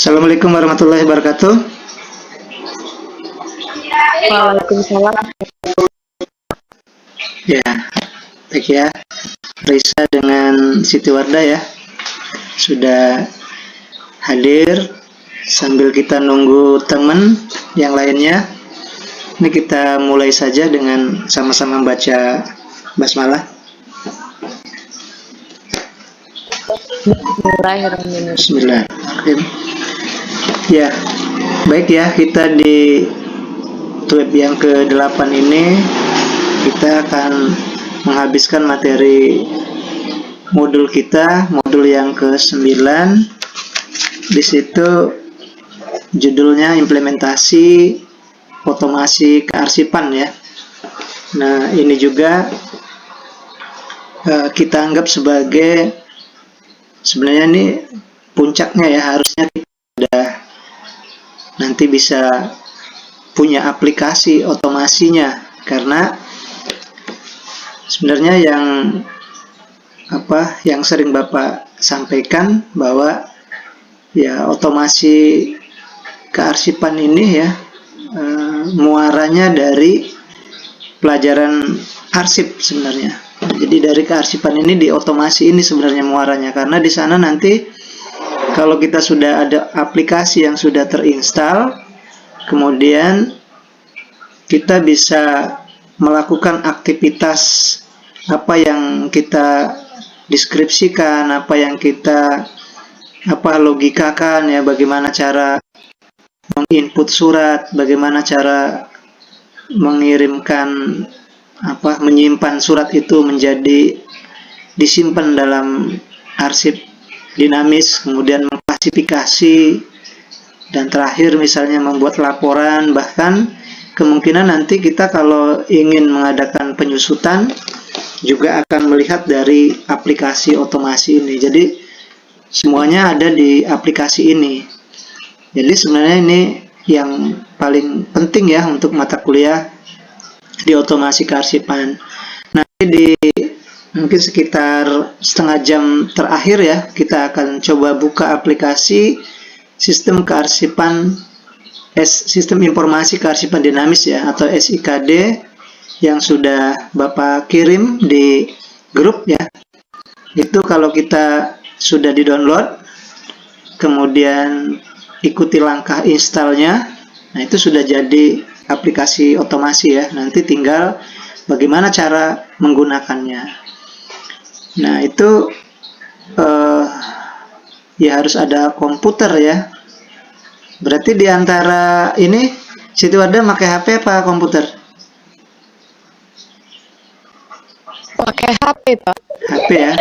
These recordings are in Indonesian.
Assalamualaikum warahmatullahi wabarakatuh. Waalaikumsalam. Ya, baik ya. Risa dengan Siti Wardah ya sudah hadir. Sambil kita nunggu teman yang lainnya, ini kita mulai saja dengan sama-sama baca basmalah. Bismillahirrahmanirrahim. Bismillahirrahmanirrahim. Ya, baik ya, kita di web yang ke-8 ini kita akan menghabiskan materi modul kita, modul yang ke-9. Di situ judulnya implementasi otomasi kearsipan ya. Nah, ini juga kita anggap sebagai sebenarnya ini puncaknya ya, harusnya kita sudah nanti bisa punya aplikasi otomasinya, karena sebenarnya yang sering Bapak sampaikan bahwa ya otomasi kearsipan ini ya muaranya dari pelajaran arsip sebenarnya. Jadi dari kearsipan ini di otomasi ini sebenarnya muaranya, karena di sana nanti kalau kita sudah ada aplikasi yang sudah terinstal, kemudian kita bisa melakukan aktivitas apa yang kita deskripsikan, apa yang kita logikakan ya, bagaimana cara menginput surat, bagaimana cara mengirimkan menyimpan surat itu menjadi disimpan dalam arsip dinamis, kemudian mengklasifikasi, dan terakhir misalnya membuat laporan. Bahkan kemungkinan nanti kita kalau ingin mengadakan penyusutan juga akan melihat dari aplikasi otomasi ini. Jadi semuanya ada di aplikasi ini. Jadi sebenarnya ini yang paling penting ya untuk mata kuliah di otomasi kearsipan. Nanti di mungkin sekitar setengah jam terakhir ya, kita akan coba buka aplikasi sistem kearsipan sistem informasi kearsipan dinamis ya, atau SIKD, yang sudah Bapak kirim di grup ya. Itu kalau kita sudah di-download, kemudian ikuti langkah installnya, nah itu sudah jadi aplikasi otomasi ya. Nanti tinggal bagaimana cara menggunakannya. Nah itu ya harus ada komputer ya. Berarti di antara ini Siti Wardah pakai HP apa komputer? Pakai HP, Pak. HP ya.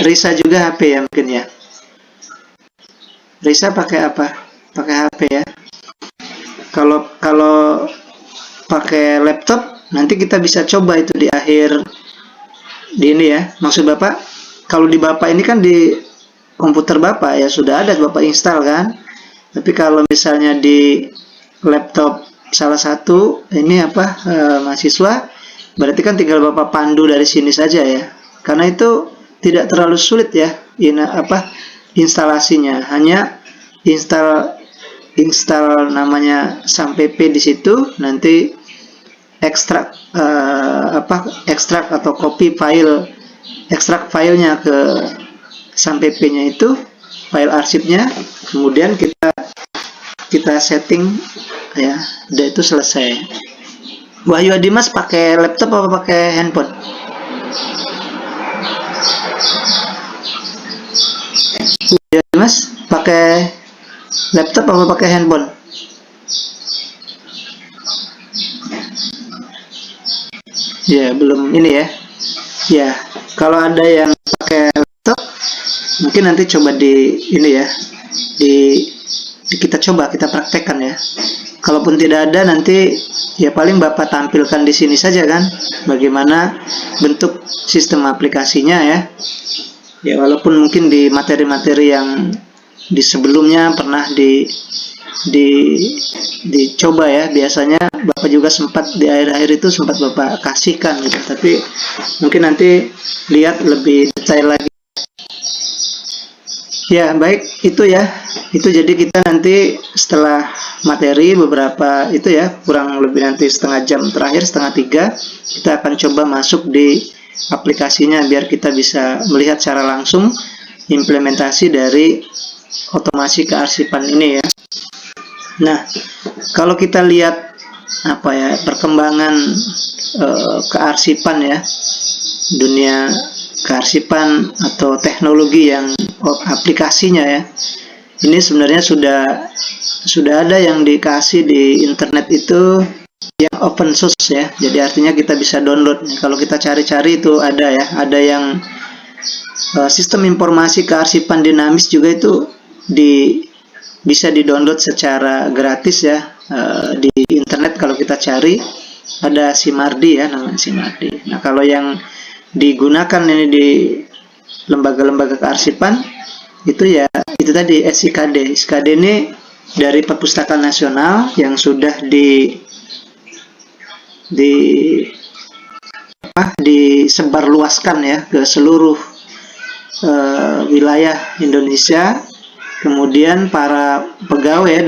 Risa juga HP ya mungkin ya. Risa pakai apa? Pakai HP ya. Kalau pakai laptop nanti kita bisa coba itu di akhir di ini ya. Maksud Bapak, kalau di Bapak ini kan di komputer Bapak ya sudah ada Bapak install kan. Tapi kalau misalnya di laptop salah satu ini mahasiswa, berarti kan tinggal Bapak pandu dari sini saja ya. Karena itu tidak terlalu sulit ya instalasinya. Hanya install namanya SAMPP di situ, nanti ekstrak atau copy file, ekstrak filenya ke SAMPP-nya itu, file arsipnya, kemudian kita setting ya, udah itu selesai. Wahyu Adimas pakai laptop apa pakai handphone? Wahyu Adimas pakai laptop apa pakai handphone? Ya belum ini ya. Ya kalau ada yang pakai laptop, mungkin nanti coba di ini ya, kita coba kita praktekkan ya. Kalaupun tidak ada, nanti ya paling Bapak tampilkan di sini saja kan, bagaimana bentuk sistem aplikasinya ya. Ya walaupun mungkin di materi-materi yang di sebelumnya pernah dicoba ya, biasanya Bapak juga sempat di akhir-akhir itu sempat Bapak kasihkan gitu, tapi mungkin nanti lihat lebih detail lagi. Ya, baik, itu ya. Itu jadi kita nanti setelah materi beberapa itu ya, kurang lebih nanti setengah jam terakhir, setengah tiga, kita akan coba masuk di aplikasinya biar kita bisa melihat secara langsung implementasi dari otomasi kearsipan ini ya. Nah, kalau kita lihat apa ya, perkembangan kearsipan ya, dunia kearsipan atau teknologi yang aplikasinya ya, ini sebenarnya sudah ada yang dikasih di internet itu yang open source ya, jadi artinya kita bisa download. Kalau kita cari-cari itu ada ya, ada yang sistem informasi kearsipan dinamis juga itu bisa di-download secara gratis ya, di internet. Kalau kita cari ada Simardi ya, namanya Simardi. Nah, kalau yang digunakan ini di lembaga-lembaga kearsipan itu ya itu tadi SIKD. SIKD ini dari Perpustakaan Nasional yang sudah disebarluaskan ya ke seluruh wilayah Indonesia. Kemudian para pegawai ya,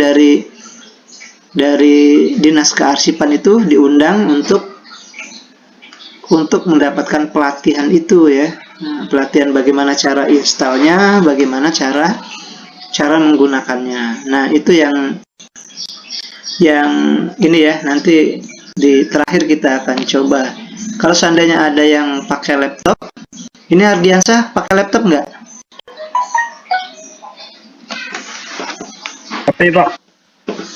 dari Dinas Kearsipan itu diundang untuk mendapatkan pelatihan itu ya. Nah, pelatihan bagaimana cara installnya, bagaimana cara menggunakannya. Nah, itu yang ini ya, nanti di terakhir kita akan coba. Kalau seandainya ada yang pakai laptop, ini Ardiansah pakai laptop nggak? HP, Pak.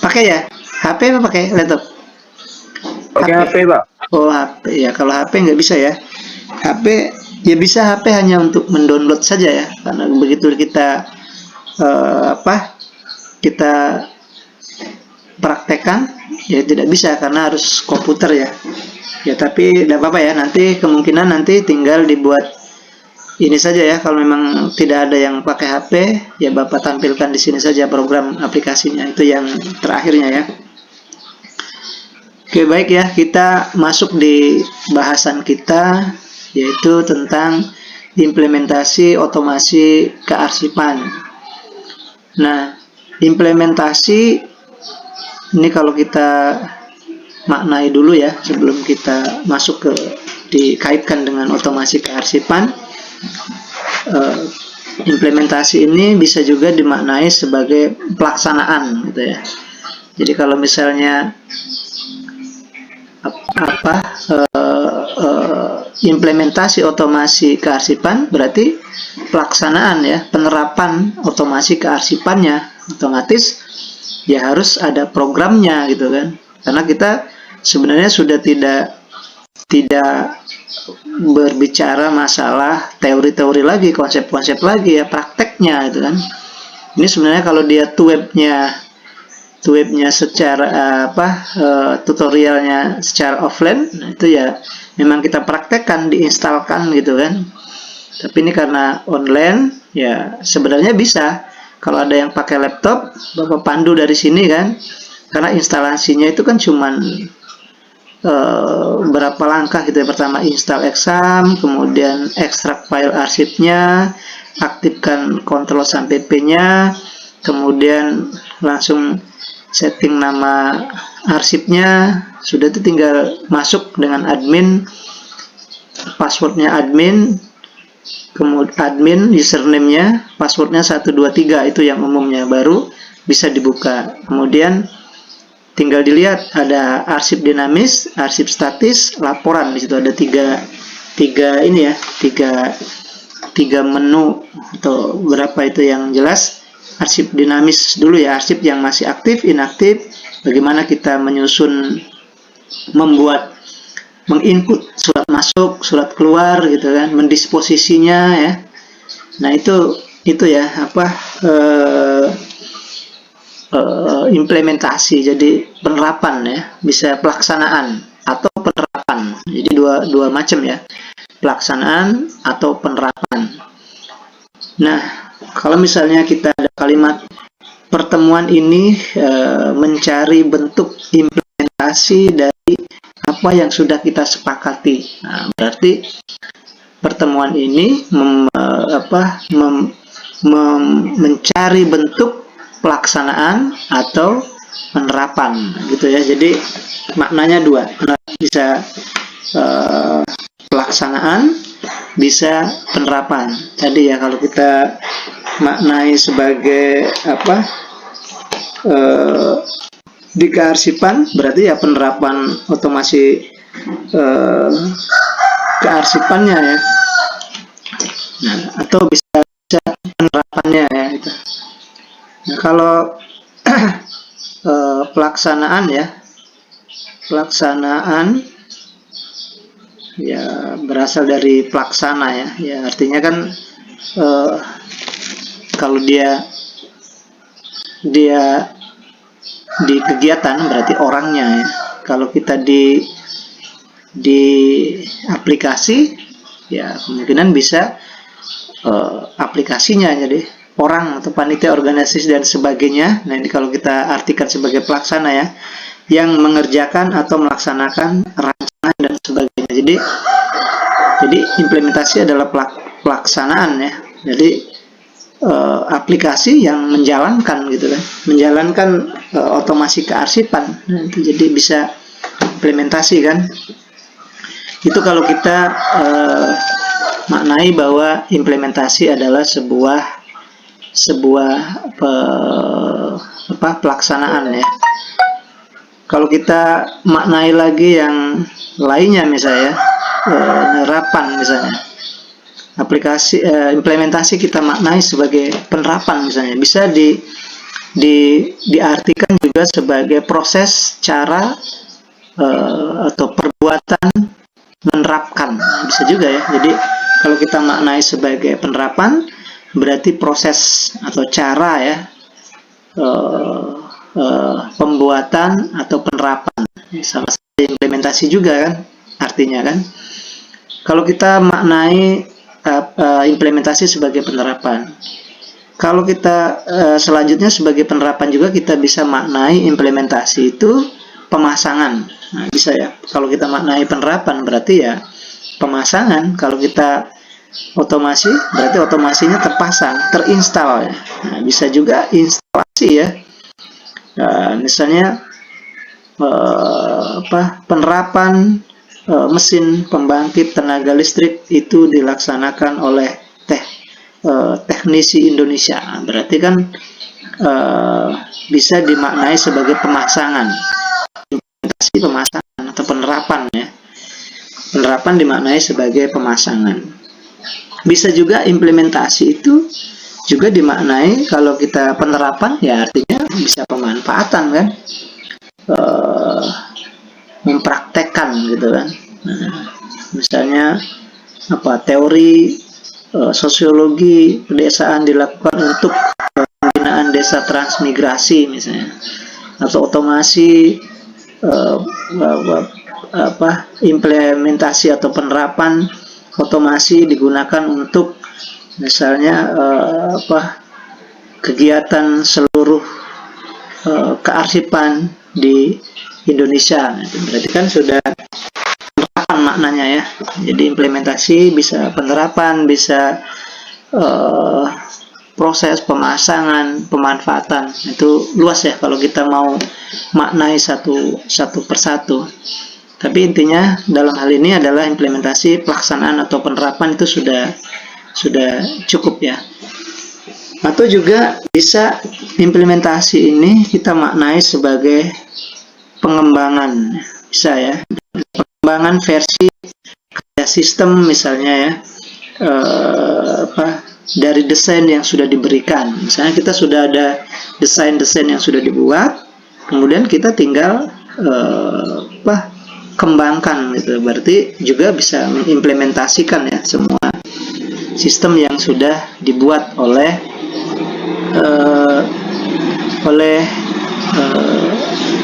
Pakai ya? HP apa pakai laptop? Pakai HP, Pak. Oh, HP ya. Kalau HP nggak bisa ya. HP ya bisa, HP hanya untuk mendownload saja ya. Karena begitu kita kita praktekkan ya tidak bisa karena harus komputer ya. Ya tapi tidak apa-apa ya. Nanti kemungkinan nanti tinggal dibuat ini saja ya. Kalau memang tidak ada yang pakai HP, ya Bapak tampilkan di sini saja program aplikasinya. Itu yang terakhirnya ya. Oke, baik ya, kita masuk di bahasan kita, yaitu tentang implementasi otomasi kearsipan. Nah, implementasi ini kalau kita maknai dulu ya, sebelum kita masuk dikaitkan dengan otomasi kearsipan. Implementasi ini bisa juga dimaknai sebagai pelaksanaan gitu ya. Jadi kalau misalnya implementasi otomasi kearsipan berarti pelaksanaan ya, penerapan otomasi kearsipannya, otomatis ya harus ada programnya gitu kan. Karena kita sebenarnya sudah tidak berbicara masalah teori-teori lagi, konsep-konsep lagi ya, prakteknya itu kan. Ini sebenarnya kalau dia webnya secara tutorialnya secara offline, nah itu ya memang kita praktekkan, diinstalkan gitu kan. Tapi ini karena online ya sebenarnya bisa. Kalau ada yang pakai laptop, Bapak pandu dari sini kan, karena instalasinya itu kan cuman berapa langkah gitu ya. Pertama install exam, kemudian ekstrak file arsipnya, aktifkan kontrol sampai P-nya, kemudian langsung setting nama arsipnya. Sudah itu tinggal masuk dengan admin, passwordnya admin, kemudian admin username-nya, passwordnya 123 itu yang umumnya, baru bisa dibuka. Kemudian tinggal dilihat ada arsip dinamis, arsip statis, laporan. Di situ ada tiga ini ya, tiga menu atau berapa itu yang jelas. Arsip dinamis dulu ya, arsip yang masih aktif, inaktif, bagaimana kita menginput surat masuk, surat keluar gitu kan, mendisposisinya ya. Nah itu ya implementasi, jadi penerapan ya, bisa pelaksanaan atau penerapan. Jadi dua macam ya, pelaksanaan atau penerapan. Nah, kalau misalnya kita ada kalimat pertemuan ini mencari bentuk implementasi dari apa yang sudah kita sepakati. Nah, berarti pertemuan ini mencari bentuk pelaksanaan atau penerapan gitu ya. Jadi maknanya dua, bisa pelaksanaan, bisa penerapan. Tadi ya kalau kita maknai sebagai apa, di kearsipan berarti ya penerapan otomasi kearsipannya ya. Nah, atau bisa penerapannya ya itu. Nah, kalau pelaksanaan ya, pelaksanaan ya berasal dari pelaksana ya, ya artinya kan kalau dia di kegiatan berarti orangnya ya. Kalau kita di aplikasi ya kemungkinan bisa aplikasinya jadi orang atau panitia organisasi dan sebagainya. Nah ini kalau kita artikan sebagai pelaksana ya, yang mengerjakan atau melaksanakan rancangan dan sebagainya. Jadi implementasi adalah pelaksanaan ya. Jadi aplikasi yang menjalankan gitu kan, menjalankan otomasi kearsipan. Nah, itu jadi bisa implementasi kan. Itu kalau kita maknai bahwa implementasi adalah sebuah pelaksanaan ya. Kalau kita maknai lagi yang lainnya misalnya penerapan misalnya, aplikasi implementasi kita maknai sebagai penerapan misalnya, bisa diartikan juga sebagai proses, cara atau perbuatan menerapkan, bisa juga ya. Jadi kalau kita maknai sebagai penerapan berarti proses atau cara ya, pembuatan atau penerapan, sama saja implementasi juga kan artinya kan. Kalau kita maknai implementasi sebagai penerapan, kalau kita selanjutnya sebagai penerapan juga kita bisa maknai implementasi itu pemasangan. Nah, bisa ya. Kalau kita maknai penerapan berarti ya pemasangan. Kalau kita otomasi berarti otomasinya terpasang, terinstal ya. Nah, bisa juga instalasi ya. Misalnya penerapan mesin pembangkit tenaga listrik itu dilaksanakan oleh teknisi Indonesia. Berarti kan bisa dimaknai sebagai pemasangan, implementasi pemasangan atau penerapan ya. Penerapan dimaknai sebagai pemasangan. Bisa juga implementasi itu juga dimaknai, kalau kita penerapan ya artinya bisa pemanfaatan kan, mempraktekkan gitu kan. Nah, misalnya teori sosiologi pedesaan dilakukan untuk pembinaan desa transmigrasi misalnya, atau otomasi implementasi atau penerapan otomasi digunakan untuk misalnya kegiatan seluruh kearsipan di Indonesia. Berarti kan sudah penerapan maknanya ya. Jadi implementasi bisa penerapan, bisa proses pemasangan, pemanfaatan. Itu luas ya kalau kita mau maknai satu persatu. Tapi intinya dalam hal ini adalah implementasi, pelaksanaan atau penerapan itu sudah cukup ya. Atau juga bisa implementasi ini kita maknai sebagai pengembangan, bisa ya, pengembangan versi kerja sistem misalnya ya, dari desain yang sudah diberikan. Misalnya kita sudah ada desain-desain yang sudah dibuat, kemudian kita tinggal kembangkan gitu. Berarti juga bisa mengimplementasikan ya semua sistem yang sudah dibuat oleh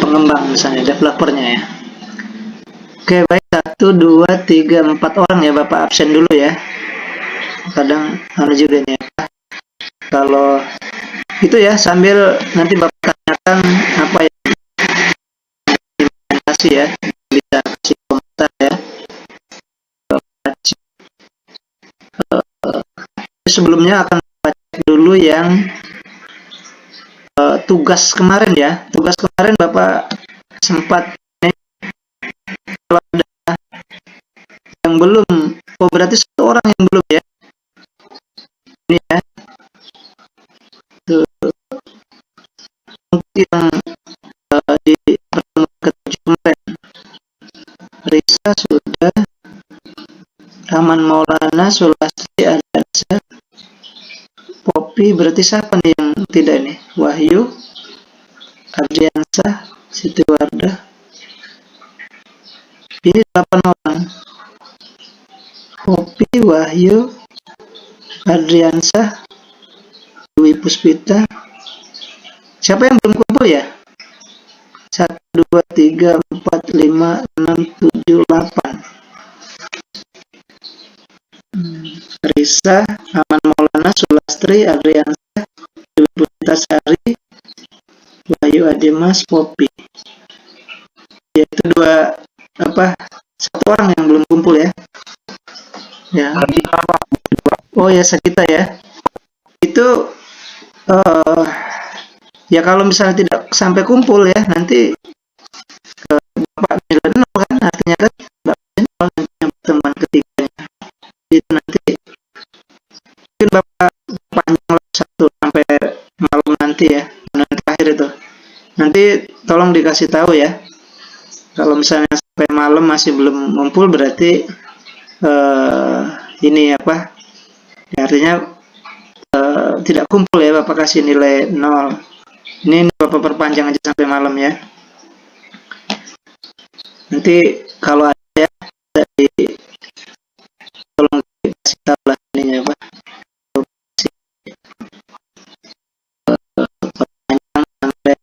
pengembang misalnya, developernya ya. Oke, baik, 1, 2, 3, 4 orang ya, Bapak absen dulu ya. Kadang juga nih ya. Kalau itu ya, sambil nanti Bapak tanyakan apa yang implementasi ya, bisa kasih komentar ya. Sebelumnya akan baca dulu yang tugas kemarin ya. Tugas kemarin Bapak sempat kalau ada yang belum, oh berarti satu orang yang belum ya. Ini ya. Tuh, yang di pertemuan ke-7 kemarin. Risa sudah, Rahman Maulana, Sulastri, Ardansa, Poppy, berarti siapa nih yang tidak nih? Wahyu, Ardiansah, Siti Wardah. Ini 8 orang. Poppy, Wahyu, Ardiansah, Dwi Puspita. Siapa yang belum kumpul ya? 1, 2, 3, 4, 5, 6, 7, 8. Risa, Aman Maulana, Sulastri, Adriansa, Dwi Puspitasari, Wahyu Adimas, Poppy. Yaitu satu orang yang belum kumpul ya. Ya. Oh ya, Sakita ya. Itu ya kalau misalnya tidak sampai kumpul ya, nanti Bapak nilai 0 kan, artinya kan Bapak nol nanti yang pertemuan ketiganya. Itu nanti mungkin Bapak panjang 1 sampai malam nanti ya, dan terakhir itu. Nanti tolong dikasih tahu ya. Kalau misalnya sampai malam masih belum ngumpul, berarti ini apa? Ya, artinya tidak kumpul ya, Bapak kasih nilai 0. Ini Bapak perpanjang aja sampai malam ya. Nanti kalau ada ya, tolong dikasih tahu lah ininya Pak. Perpanjang sampai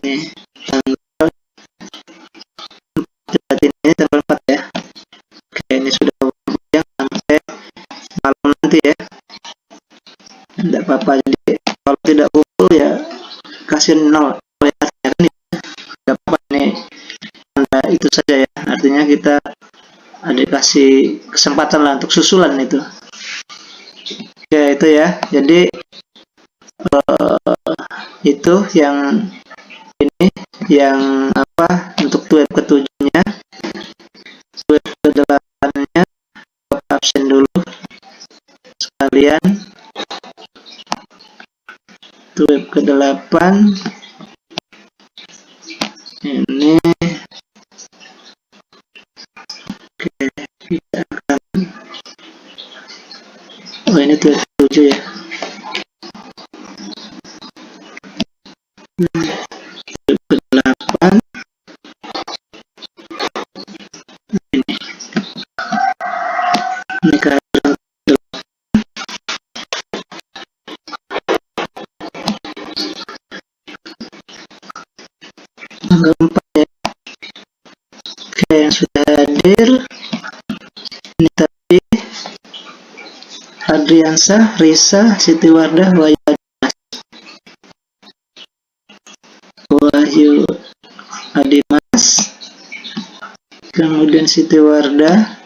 nih tanggal 4, ini tanggal 4 ya. Oke, ini sudah perpanjang sampai malam nanti ya. Tidak apa-apa, jadi kalau tidak kumpul ya kasih 0 ya, tidak apa-apa, ini itu saja ya, artinya kita ada kasih kesempatan lah untuk susulan itu. Ya itu ya, jadi itu yang ini yang apa untuk web ke-7 nya. Web ke-8 nya absen dulu sekalian. Web ke-8 ini. Oke, kita akan ini tuh 7 ya. Web ke-8 ini kehadiran tanggal 4 ya. Oke, yang sudah hadir ini tadi Adriansa, Risa, Siti Wardah, Wahyu Adimas, kemudian Siti Wardah,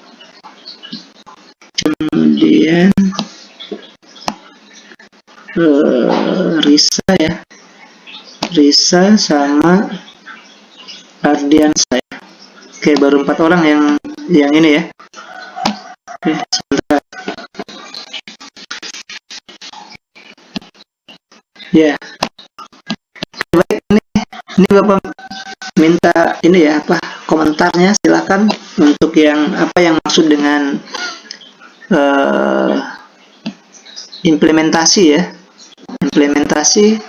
kemudian Risa ya, Risa sama Ardiansa ya. Oke, baru 4 orang yang ini ya. Oke, sebentar. Ya. Baik, ini Bapak minta ini ya apa komentarnya, silakan untuk yang apa yang maksud dengan implementasi ya. Implementasi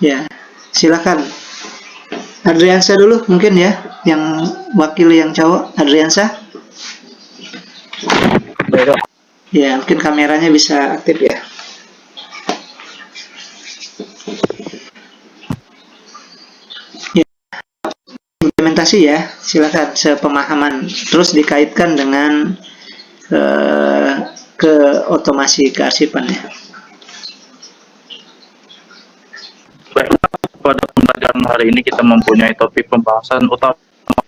ya, silakan. Adriansa dulu mungkin ya, yang wakil yang cowok, Adriansa. Ya, mungkin kameranya bisa aktif ya. Ya, implementasi ya, silakan sepemahaman. Terus dikaitkan dengan ke otomasi kearsipan ya. Baiklah, pada pembelajaran hari ini kita mempunyai topik pembahasan utama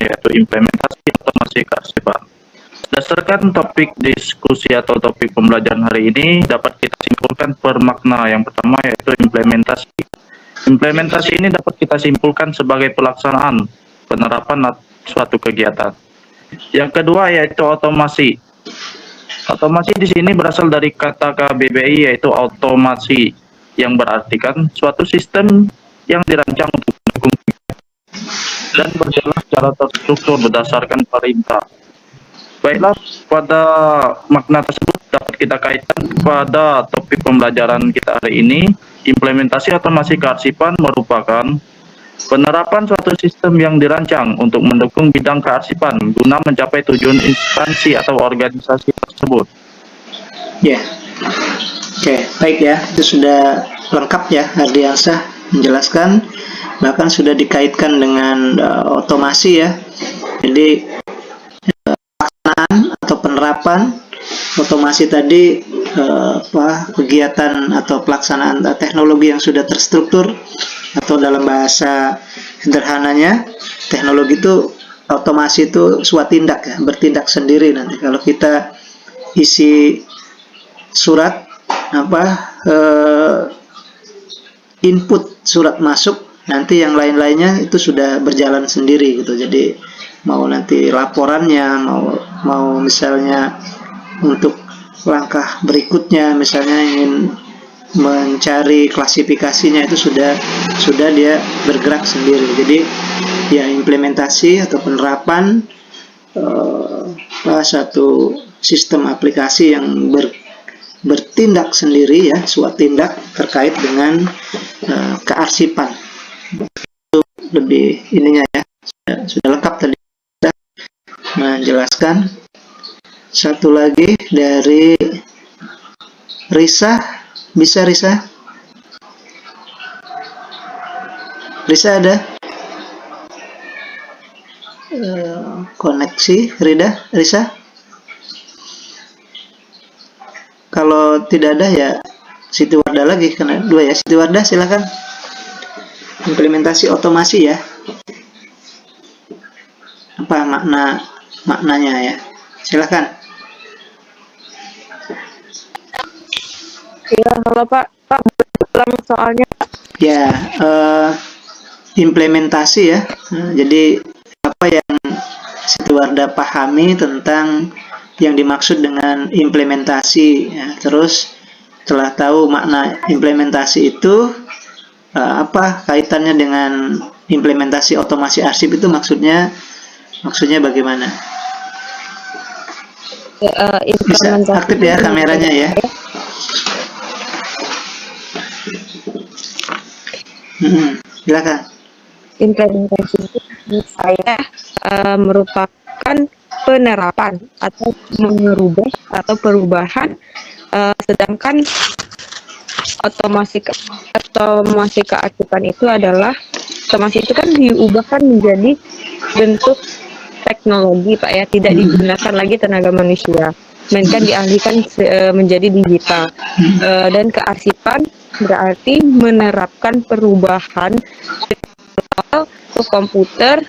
yaitu implementasi otomasi kearsipan. Berdasarkan topik diskusi atau topik pembelajaran hari ini, dapat kita simpulkan per makna. Yang pertama yaitu implementasi. Implementasi ini dapat kita simpulkan sebagai pelaksanaan, penerapan suatu kegiatan. Yang kedua yaitu otomasi. Otomasi di sini berasal dari kata KBBI yaitu otomasi, yang berartikan suatu sistem yang dirancang untuk mendukung dan berjalan secara terstruktur berdasarkan perintah. Baiklah, pada makna tersebut dapat kita kaitkan pada topik pembelajaran kita hari ini. Implementasi otomasi kearsipan merupakan penerapan suatu sistem yang dirancang untuk mendukung bidang kearsipan guna mencapai tujuan instansi atau organisasi tersebut. Ya, oke, baik ya, itu sudah lengkap ya Ardiansah menjelaskan, bahkan sudah dikaitkan dengan otomasi ya. Jadi pelaksanaan atau penerapan otomasi tadi kegiatan atau pelaksanaan teknologi yang sudah terstruktur, atau dalam bahasa sederhananya teknologi itu, otomasi itu suatu tindak ya, bertindak sendiri. Nanti kalau kita isi surat input surat masuk, nanti yang lain-lainnya itu sudah berjalan sendiri gitu. Jadi mau nanti laporannya, mau misalnya untuk langkah berikutnya, misalnya ingin mencari klasifikasinya, itu sudah dia bergerak sendiri. Jadi ya, implementasi atau penerapan satu sistem aplikasi yang bertindak sendiri ya, suatu tindak terkait dengan kearsipan. Itu lebih ininya ya, sudah lengkap tadi menjelaskan. Satu lagi dari Risa, bisa Risa? Risa ada? Koneksi Risa? Kalau tidak ada ya Siti Wardah lagi, karena dua ya. Siti Wardah silakan. Implementasi otomasi ya. Apa maknanya ya? Silakan. Iya, halo Pak. Pak, ulang soalnya. Ya, implementasi ya. Jadi apa yang Siti Wardah pahami tentang yang dimaksud dengan implementasi ya. Terus setelah tahu makna implementasi itu, apa kaitannya dengan implementasi otomasi arsip itu, maksudnya bagaimana? Bisa aktif ya kameranya ya. Silakan. Implementasi itu saya merupakan penerapan atau mengubah atau perubahan, sedangkan otomasi kearsipan itu adalah, otomasi itu kan diubahkan menjadi bentuk teknologi Pak ya, tidak digunakan lagi tenaga manusia, melainkan dialihkan menjadi digital. Dan kearsipan berarti menerapkan perubahan ke komputer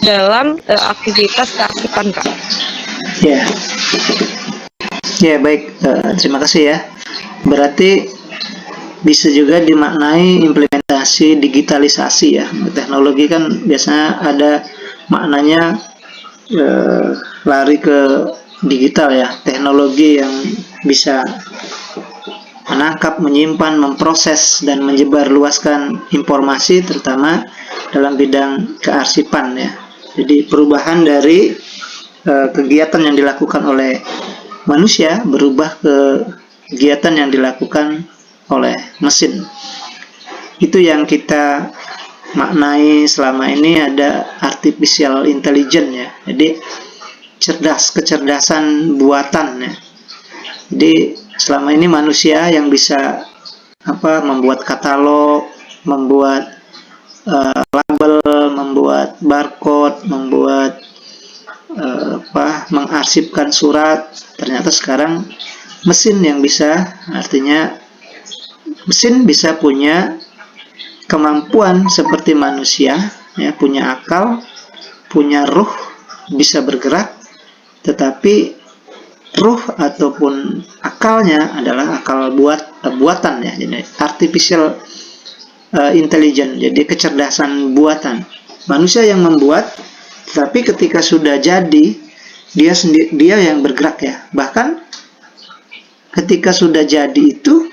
dalam aktivitas kearsipan Kak. Ya, ya baik, terima kasih ya. Berarti bisa juga dimaknai implementasi digitalisasi ya. Teknologi kan biasanya ada maknanya lari ke digital ya. Teknologi yang bisa menangkap, menyimpan, memproses, dan menyebarluaskan informasi, terutama dalam bidang kearsipan ya. Jadi perubahan dari kegiatan yang dilakukan oleh manusia berubah ke kegiatan yang dilakukan oleh mesin. Itu yang kita maknai selama ini, ada artificial intelligence ya. Jadi kecerdasan buatan ya. Jadi selama ini manusia yang bisa membuat katalog, membuat label, membuat barcode, membuat mengarsipkan surat. Ternyata sekarang mesin yang bisa, artinya mesin bisa punya kemampuan seperti manusia ya, punya akal, punya ruh, bisa bergerak, tetapi ruh ataupun akalnya adalah akal buatan ya, jadi artificial intelligence, jadi kecerdasan buatan. Manusia yang membuat, tapi ketika sudah jadi dia yang bergerak ya. Bahkan ketika sudah jadi itu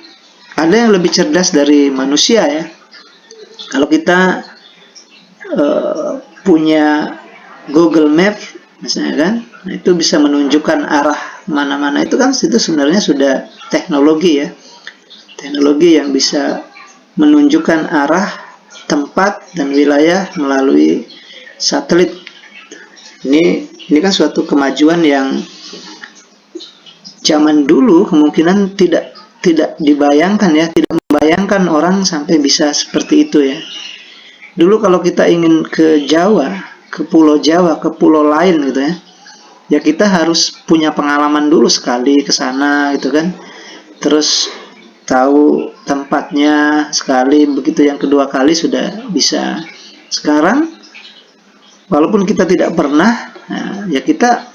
ada yang lebih cerdas dari manusia ya. Kalau kita punya Google Map misalnya kan, nah itu bisa menunjukkan arah mana-mana, itu kan itu sebenarnya sudah teknologi ya, teknologi yang bisa menunjukkan arah, tempat dan wilayah melalui satelit. Ini kan suatu kemajuan yang zaman dulu kemungkinan tidak dibayangkan ya, tidak membayangkan orang sampai bisa seperti itu ya. Dulu kalau kita ingin ke Jawa, ke Pulau Jawa, ke pulau lain gitu ya kita harus punya pengalaman dulu sekali ke sana gitu kan, terus tahu tempatnya sekali, begitu yang kedua kali sudah bisa. Sekarang walaupun kita tidak pernah, nah, ya kita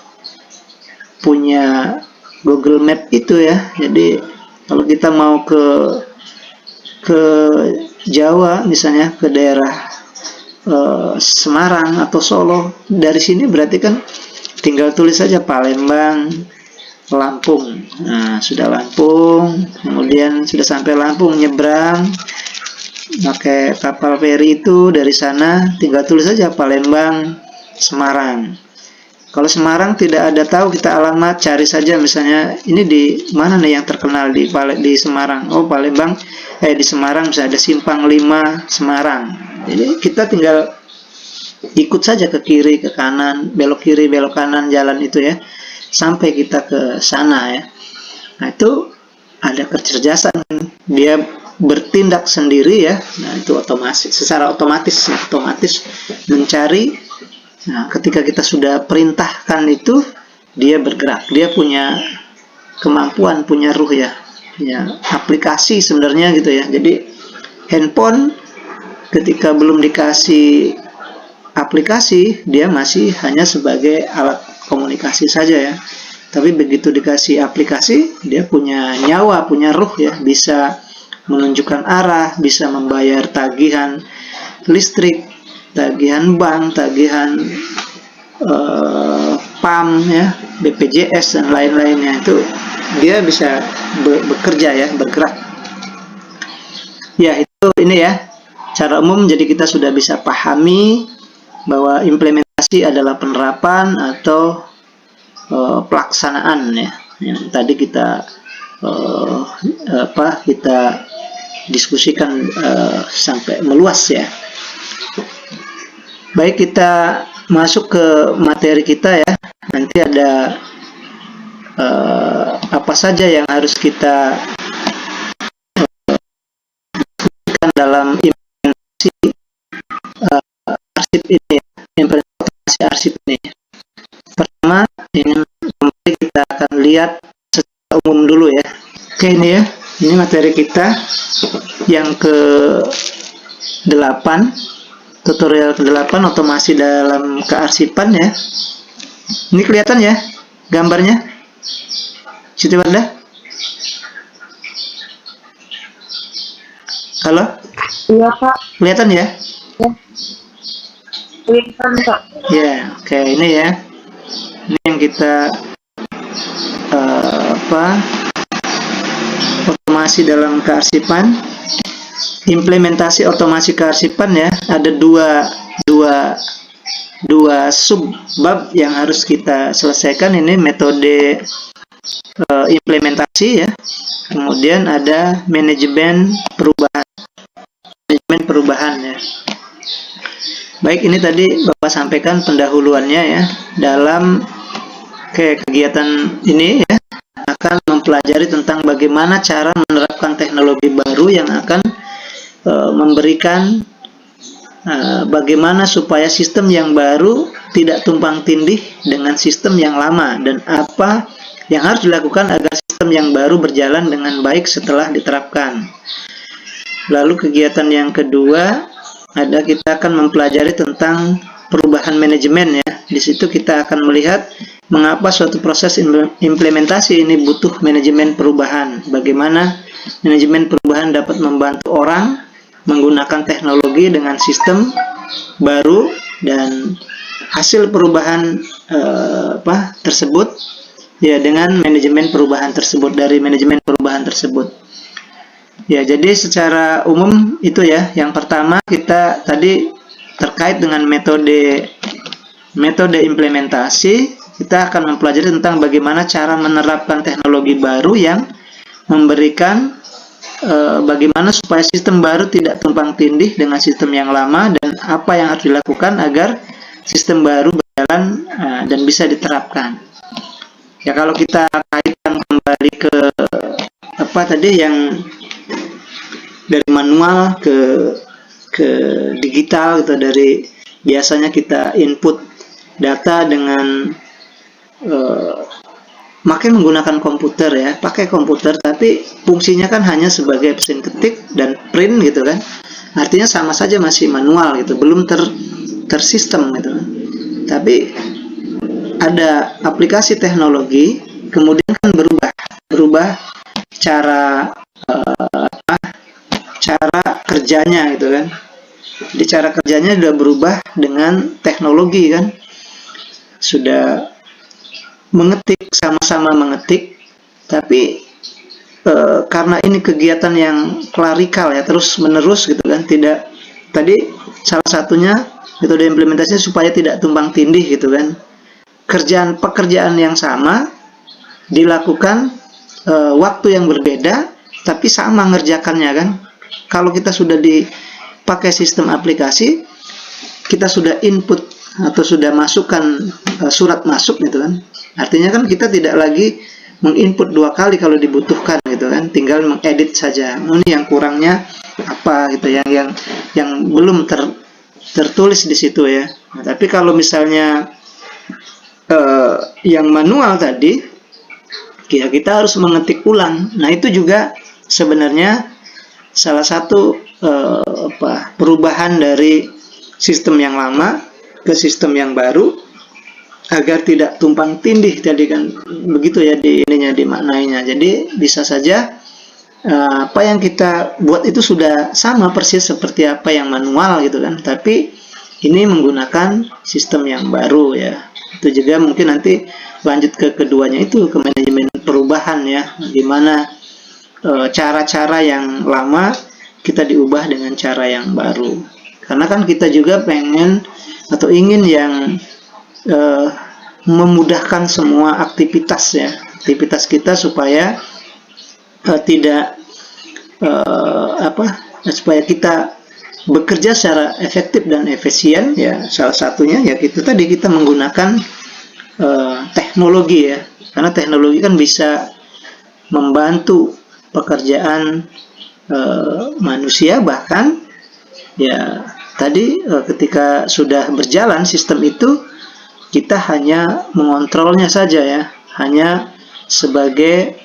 punya Google Map itu ya. Jadi kalau kita mau ke Jawa misalnya, ke daerah Semarang atau Solo, dari sini berarti kan tinggal tulis saja Palembang, Lampung. Nah, sudah Lampung, kemudian sudah sampai Lampung, nyebrang pakai kapal feri itu, dari sana tinggal tulis saja Palembang, Semarang. Kalau Semarang tidak ada tahu, kita alamat cari saja misalnya ini di mana nih yang terkenal di Semarang. Oh, Palembang, di Semarang bisa ada Simpang 5 Semarang. Jadi kita tinggal ikut saja ke kiri, ke kanan, belok kiri, belok kanan jalan itu ya, sampai kita ke sana ya. Nah, itu ada kecerdasan, dia bertindak sendiri ya. Nah, itu secara otomatis mencari. Nah, ketika kita sudah perintahkan itu, dia bergerak, dia punya kemampuan, punya ruh ya, punya aplikasi sebenarnya gitu ya. Jadi handphone ketika belum dikasih aplikasi, dia masih hanya sebagai alat komunikasi saja ya. Tapi begitu dikasih aplikasi, dia punya nyawa, punya ruh ya, bisa menunjukkan arah, bisa membayar tagihan listrik, tagihan bank, tagihan PAM ya, BPJS dan lain-lainnya. Itu dia bisa bekerja ya, bergerak. Ya, itu ini ya, cara umum. Jadi kita sudah bisa pahami bahwa implementasi adalah penerapan atau pelaksanaan ya, yang tadi kita kita diskusikan sampai meluas ya. Baik, kita masuk ke materi kita ya. Nanti ada apa saja yang harus kita diskusikan dalam implementasi arsip ini, implementasi arsip ini. Pertama, kembali kita akan lihat secara umum dulu ya. Oke, ini ya, ini materi kita yang ke-8, tutorial ke-8, otomasi dalam kearsipan ya. Ini kelihatan ya gambarnya, Siti Wardah? Halo? Iya, Pak. Kelihatan ya? Ya. Kelihatan, Pak. Ya, oke, ini ya. Ini yang kita otomasi dalam kearsipan. Implementasi otomasi kearsipan ya, ada dua subbab yang harus kita selesaikan. Ini metode implementasi ya, kemudian ada manajemen perubahan ya. Baik, ini tadi Bapak sampaikan pendahuluannya ya. Dalam kegiatan ini ya, akan mempelajari tentang bagaimana cara menerapkan teknologi baru yang akan memberikan bagaimana supaya sistem yang baru tidak tumpang tindih dengan sistem yang lama, dan apa yang harus dilakukan agar sistem yang baru berjalan dengan baik setelah diterapkan. Lalu kegiatan yang kedua, kita akan mempelajari tentang perubahan manajemen ya. Di situ kita akan melihat mengapa suatu proses implementasi ini butuh manajemen perubahan. Bagaimana manajemen perubahan dapat membantu orang menggunakan teknologi dengan sistem baru, dan hasil perubahan tersebut ya dengan manajemen perubahan tersebut, dari manajemen perubahan tersebut. Ya, jadi secara umum itu ya. Yang pertama kita tadi terkait dengan metode implementasi, kita akan mempelajari tentang bagaimana cara menerapkan teknologi baru yang memberikan bagaimana supaya sistem baru tidak tumpang tindih dengan sistem yang lama, dan apa yang harus dilakukan agar sistem baru berjalan dan bisa diterapkan. Ya, kalau kita kaitkan kembali ke yang dari manual ke digital gitu, dari biasanya kita input data dengan makin menggunakan komputer ya, pakai komputer, tapi fungsinya kan hanya sebagai mesin ketik dan print gitu kan. Artinya sama saja masih manual gitu, belum tersistem gitu. Tapi ada aplikasi teknologi, kemudian kan berubah cara cara kerjanya gitu kan. Jadi cara kerjanya sudah berubah dengan teknologi kan. Sudah mengetik, sama-sama mengetik, tapi karena ini kegiatan yang klerikal ya, terus menerus gitu kan, tidak, tadi salah satunya metode implementasinya supaya tidak tumpang tindih gitu kan. Pekerjaan yang sama dilakukan waktu yang berbeda, tapi sama ngerjakannya kan. Kalau kita sudah dipakai sistem aplikasi, kita sudah input atau sudah masukkan surat masuk gitu kan. Artinya kan kita tidak lagi menginput 2 kali kalau dibutuhkan gitu kan, tinggal mengedit saja. Ini yang kurangnya apa gitu, yang belum tertulis di situ ya. Nah, tapi kalau misalnya yang manual tadi, ya kita harus mengetik ulang. Nah, itu juga sebenarnya salah satu perubahan dari sistem yang lama ke sistem yang baru, agar tidak tumpang tindih tadi kan, begitu ya dimaknainya. Jadi bisa saja apa yang kita buat itu sudah sama persis seperti apa yang manual gitu kan, tapi ini menggunakan sistem yang baru ya. Itu juga mungkin nanti lanjut ke keduanya, itu ke manajemen perubahan ya, dimana cara-cara yang lama kita diubah dengan cara yang baru. Karena kan kita juga pengen atau ingin yang memudahkan semua aktivitas ya, aktivitas kita supaya supaya kita bekerja secara efektif dan efisien ya. Salah satunya ya kita menggunakan teknologi ya, karena teknologi kan bisa membantu pekerjaan manusia, bahkan ya tadi ketika sudah berjalan sistem itu, kita hanya mengontrolnya saja ya, hanya sebagai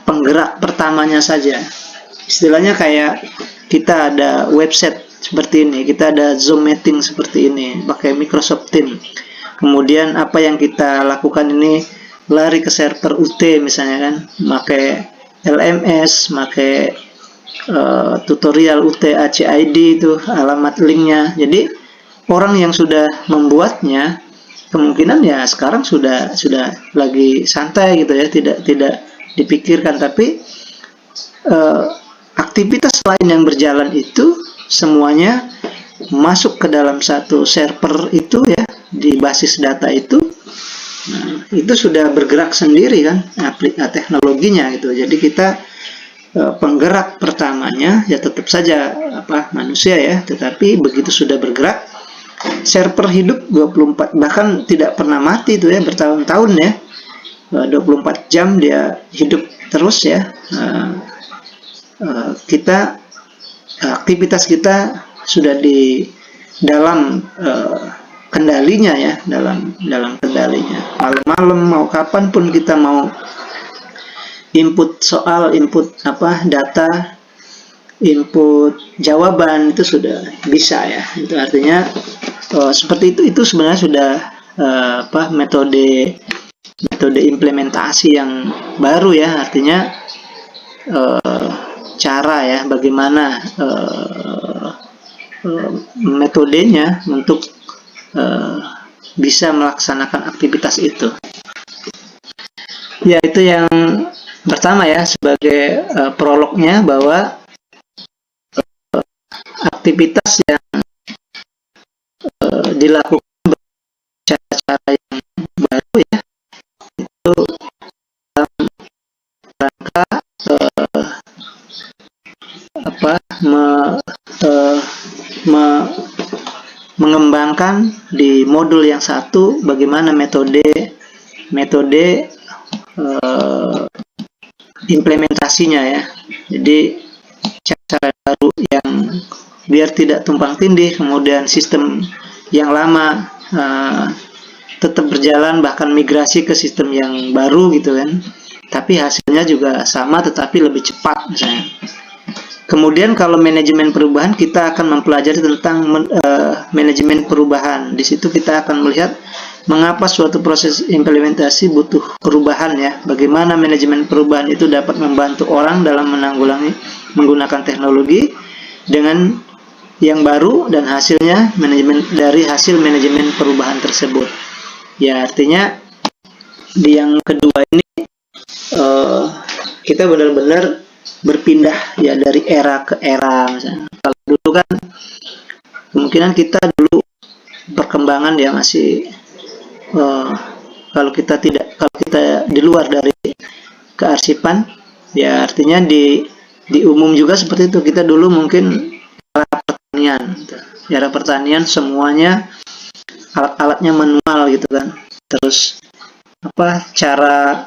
penggerak pertamanya saja. Istilahnya kayak kita ada website seperti ini, kita ada Zoom meeting seperti ini pakai Microsoft Teams. Kemudian apa yang kita lakukan ini, lari ke server UT misalnya kan, pakai LMS, pakai tutorial UT ACID itu alamat linknya. Jadi orang yang sudah membuatnya kemungkinan ya sekarang sudah lagi santai gitu ya, tidak dipikirkan, tapi aktivitas lain yang berjalan itu semuanya masuk ke dalam satu server itu ya, di basis data itu. Nah, itu sudah bergerak sendiri kan teknologinya gitu. Jadi kita penggerak pertamanya ya tetap saja manusia ya, tetapi begitu sudah bergerak, server hidup 24, bahkan tidak pernah mati itu ya, bertahun-tahun ya, 24 jam dia hidup terus ya. Aktivitas kita sudah di dalam kendalinya ya, dalam kendalinya. Malam-malam mau kapanpun kita mau input soal, input data, input jawaban, itu sudah bisa ya. Itu artinya seperti itu sebenarnya sudah metode implementasi yang baru ya, artinya cara ya bagaimana metodenya untuk bisa melaksanakan aktivitas itu. Ya, itu yang pertama ya, sebagai prolognya, bahwa aktivitas yang dilakukan cara-cara yang baru ya, itu dalam rangka mengembangkan di modul yang satu bagaimana metode implementasinya ya. Jadi cara baru yang biar tidak tumpang tindih, kemudian sistem yang lama tetap berjalan, bahkan migrasi ke sistem yang baru gitu kan, tapi hasilnya juga sama tetapi lebih cepat misalnya. Kemudian kalau manajemen perubahan, kita akan mempelajari tentang manajemen perubahan. Di situ kita akan melihat mengapa suatu proses implementasi butuh perubahan ya. Bagaimana manajemen perubahan itu dapat membantu orang dalam menanggulangi menggunakan teknologi dengan yang baru, dan hasilnya dari hasil manajemen perubahan tersebut. Ya, artinya di yang kedua ini kita benar-benar berpindah ya dari era ke era. Misalnya kalau dulu kan kemungkinan kita dulu perkembangan ya masih kalau kita di luar dari kearsipan ya, artinya di umum juga seperti itu. Kita dulu mungkin era pertanian semuanya alat-alatnya manual gitu kan. Terus cara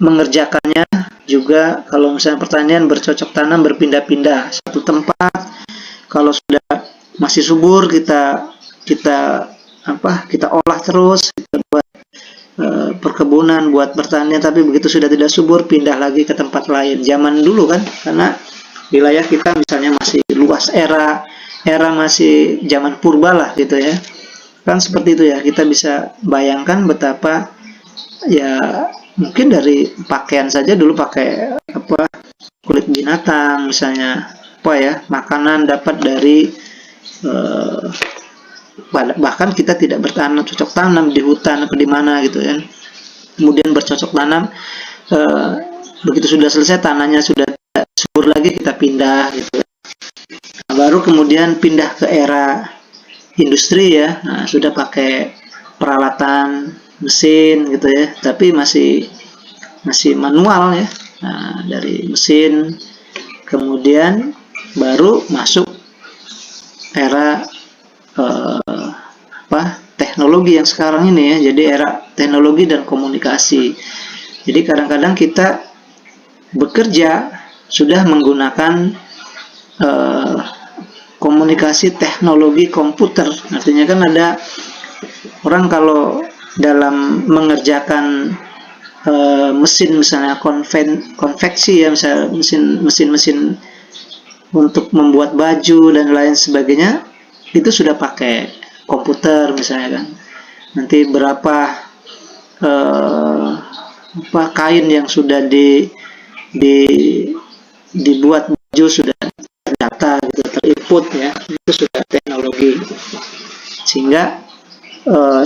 mengerjakannya juga, kalau misalnya pertanian bercocok tanam, berpindah-pindah satu tempat. Kalau sudah masih subur, kita olah terus, kita buat perkebunan, buat pertanian. Tapi begitu sudah tidak subur, pindah lagi ke tempat lain. Zaman dulu kan, karena wilayah kita misalnya masih luas, era masih zaman purba lah gitu ya, kan seperti itu ya. Kita bisa bayangkan betapa ya, mungkin dari pakaian saja dulu pakai kulit binatang misalnya, makanan dapat dari bahkan kita tidak bertanam, cocok tanam di hutan atau di mana gitu kan. Kemudian bercocok tanam, begitu sudah selesai tanahnya sudah tidak subur lagi, kita pindah gitu. Nah, baru kemudian pindah ke era industri ya. Nah, sudah pakai peralatan mesin gitu ya, tapi masih manual ya. Nah, dari mesin kemudian baru masuk era teknologi yang sekarang ini ya. Jadi era teknologi dan komunikasi. Jadi kadang-kadang kita bekerja sudah menggunakan komunikasi teknologi komputer. Artinya kan ada orang kalau dalam mengerjakan mesin misalnya konveksi ya, misalnya mesin untuk membuat baju dan lain sebagainya, itu sudah pakai komputer misalnya kan. Nanti berapa kain yang sudah dibuat baju sudah terdata gitu, terinput ya, itu sudah teknologi. Sehingga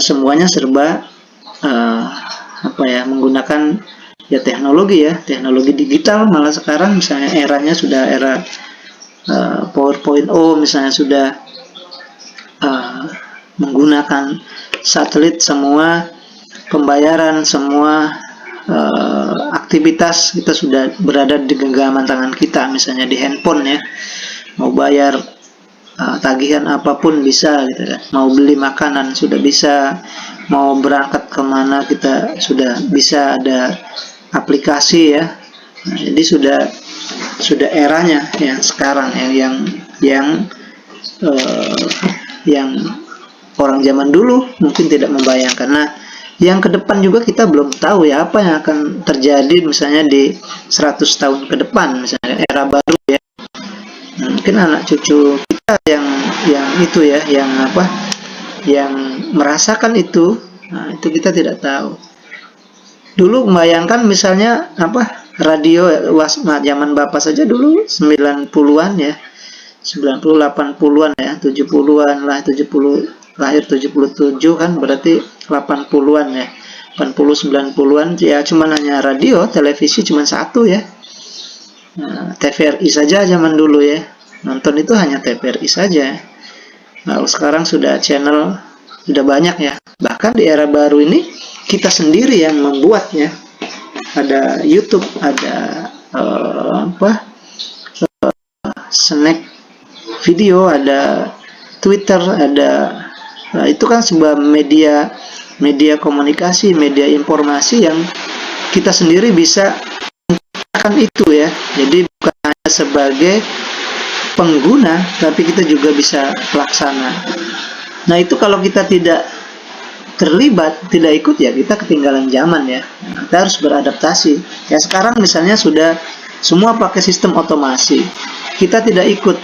semuanya serba menggunakan ya teknologi digital. Malah sekarang misalnya eranya sudah era 4.0 misalnya, sudah menggunakan satelit, semua pembayaran, semua aktivitas kita sudah berada di genggaman tangan kita, misalnya di handphone ya. Mau bayar tagihan apapun bisa gitu kan, mau beli makanan sudah bisa, mau berangkat kemana kita sudah bisa, ada aplikasi ya. Nah, jadi sudah eranya yang sekarang yang orang zaman dulu mungkin tidak membayangkan. Nah, yang ke depan juga kita belum tahu ya apa yang akan terjadi misalnya di 100 tahun ke depan, misalnya era baru ya. Nah, mungkin anak cucu kita yang itu ya, yang yang merasakan itu, nah, itu kita tidak tahu. Dulu bayangkan misalnya radio zaman Bapak saja dulu 90-an ya. 90 80-an ya, 70-an lah, 70 lahir 77 kan berarti 80-an ya. 80 90-an ya cuman hanya radio, televisi cuman satu ya. Nah, TVRI saja zaman dulu ya. Nonton itu hanya TVRI saja. Nah, sekarang sudah channel sudah banyak ya. Bahkan di era baru ini kita sendiri yang membuatnya. Ada YouTube, ada snack video, ada Twitter, ada itu kan sebuah media komunikasi, media informasi yang kita sendiri bisa menciptakan itu ya. Jadi bukan hanya sebagai pengguna, tapi kita juga bisa pelaksana. Nah itu kalau kita tidak terlibat, tidak ikut ya kita ketinggalan zaman ya. Kita harus beradaptasi. Ya sekarang misalnya sudah semua pakai sistem otomasi. Kita tidak ikut,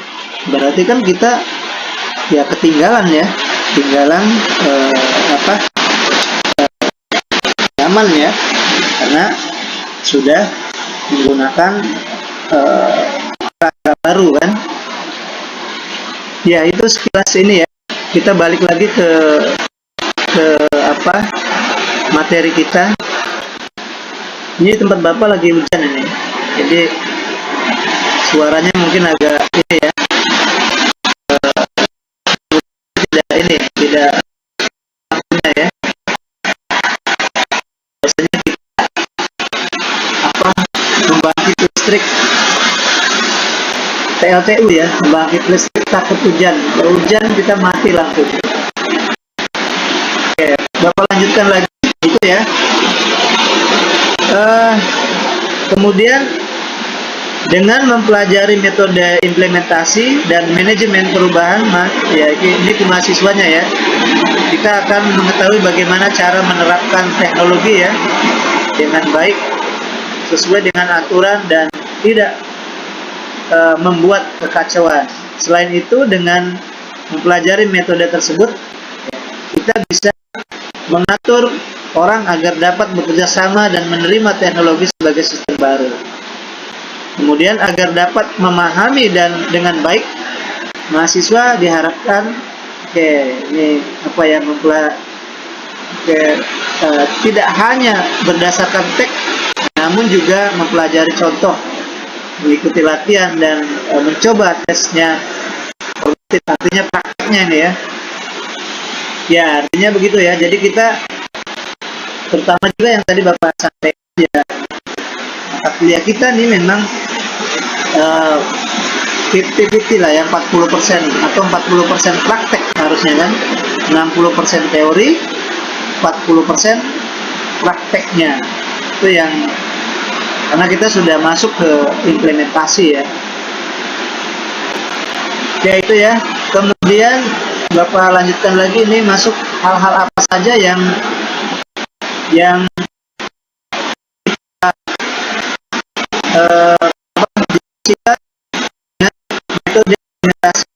berarti kan kita ya ketinggalan ya. Ketinggalan zaman ya. Karena sudah menggunakan cara baru kan. Ya itu sekilas ini ya. Kita balik lagi ke materi kita. Ini tempat Bapak lagi hujan ini, jadi suaranya mungkin agak ini ya, tidak ya. Biasanya kita membangkit listrik PLTU ya, membangkit listrik takut hujan. Kalau hujan kita mati langsung. Bapak lanjutkan lagi itu ya. Kemudian dengan mempelajari metode implementasi dan manajemen perubahan, ya ini ke mahasiswanya ya. Kita akan mengetahui bagaimana cara menerapkan teknologi ya dengan baik sesuai dengan aturan dan tidak membuat kekacauan. Selain itu, dengan mempelajari metode tersebut, kita bisa mengatur orang agar dapat bekerja sama dan menerima teknologi sebagai sistem baru. Kemudian agar dapat memahami dan dengan baik, mahasiswa diharapkan tidak hanya berdasarkan teks, namun juga mempelajari contoh, mengikuti latihan dan mencoba tesnya, artinya prakteknya ini ya. Ya, artinya begitu ya. Jadi kita terutama juga yang tadi Bapak sampaikan ya, mata kuliah kita nih memang 50-50 lah ya, 40% atau 40% praktek harusnya kan, 60% teori, 40% prakteknya. Itu yang karena kita sudah masuk ke implementasi ya. Ya itu ya. Kemudian Bapak lanjutkan lagi, ini masuk hal-hal apa saja yang kita metode implementasi.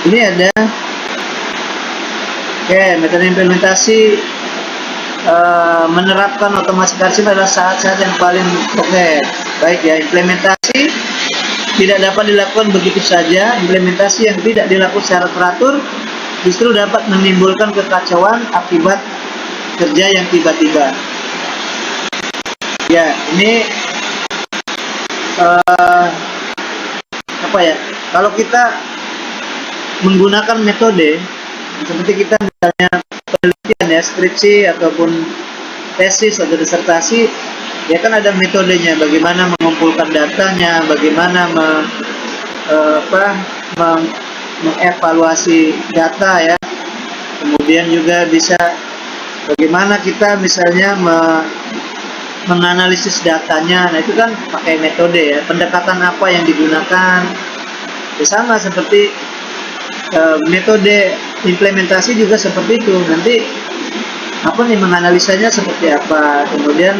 Ini ada metode implementasi, menerapkan otomasi arsip adalah saat-saat yang paling baik ya. Implementasi tidak dapat dilakukan begitu saja. Implementasi yang tidak dilakukan secara teratur justru dapat menimbulkan kekacauan akibat kerja yang tiba-tiba. Ya, ini kalau kita menggunakan metode seperti kita misalnya penelitian ya, skripsi ataupun tesis atau disertasi, ya kan ada metodenya, bagaimana mengumpulkan datanya, bagaimana mengevaluasi data ya, kemudian juga bisa bagaimana kita misalnya menganalisis datanya. Nah itu kan pakai metode ya, pendekatan apa yang digunakan ya, sama seperti metode implementasi juga seperti itu. Nanti menganalisanya seperti apa, kemudian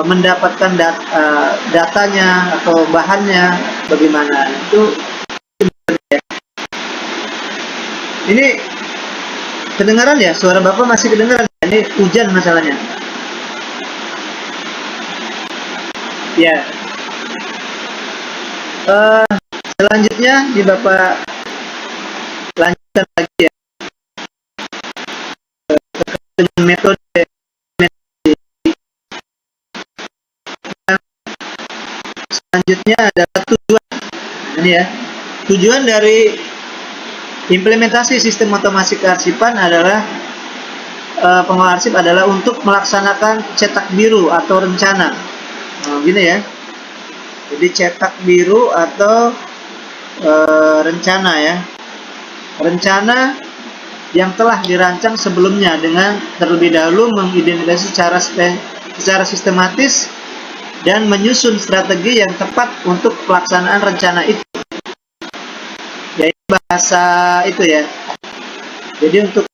mendapatkan datanya atau bahannya bagaimana, itu ya. Ini Kedengaran ya? Suara Bapak masih kedengaran? Ini hujan masalahnya. Ya. Selanjutnya di Bapak lanjutkan lagi ya. Dengan metode selanjutnya adalah tujuan. Ini ya. Tujuan dari implementasi sistem otomasi kearsipan adalah pengelola arsip adalah untuk melaksanakan cetak biru atau rencana. Gini ya. Jadi cetak biru atau rencana ya. Rencana yang telah dirancang sebelumnya dengan terlebih dahulu mengidentifikasi secara sistematis dan menyusun strategi yang tepat untuk pelaksanaan rencana itu. Yaitu bahasa itu ya. Jadi untuk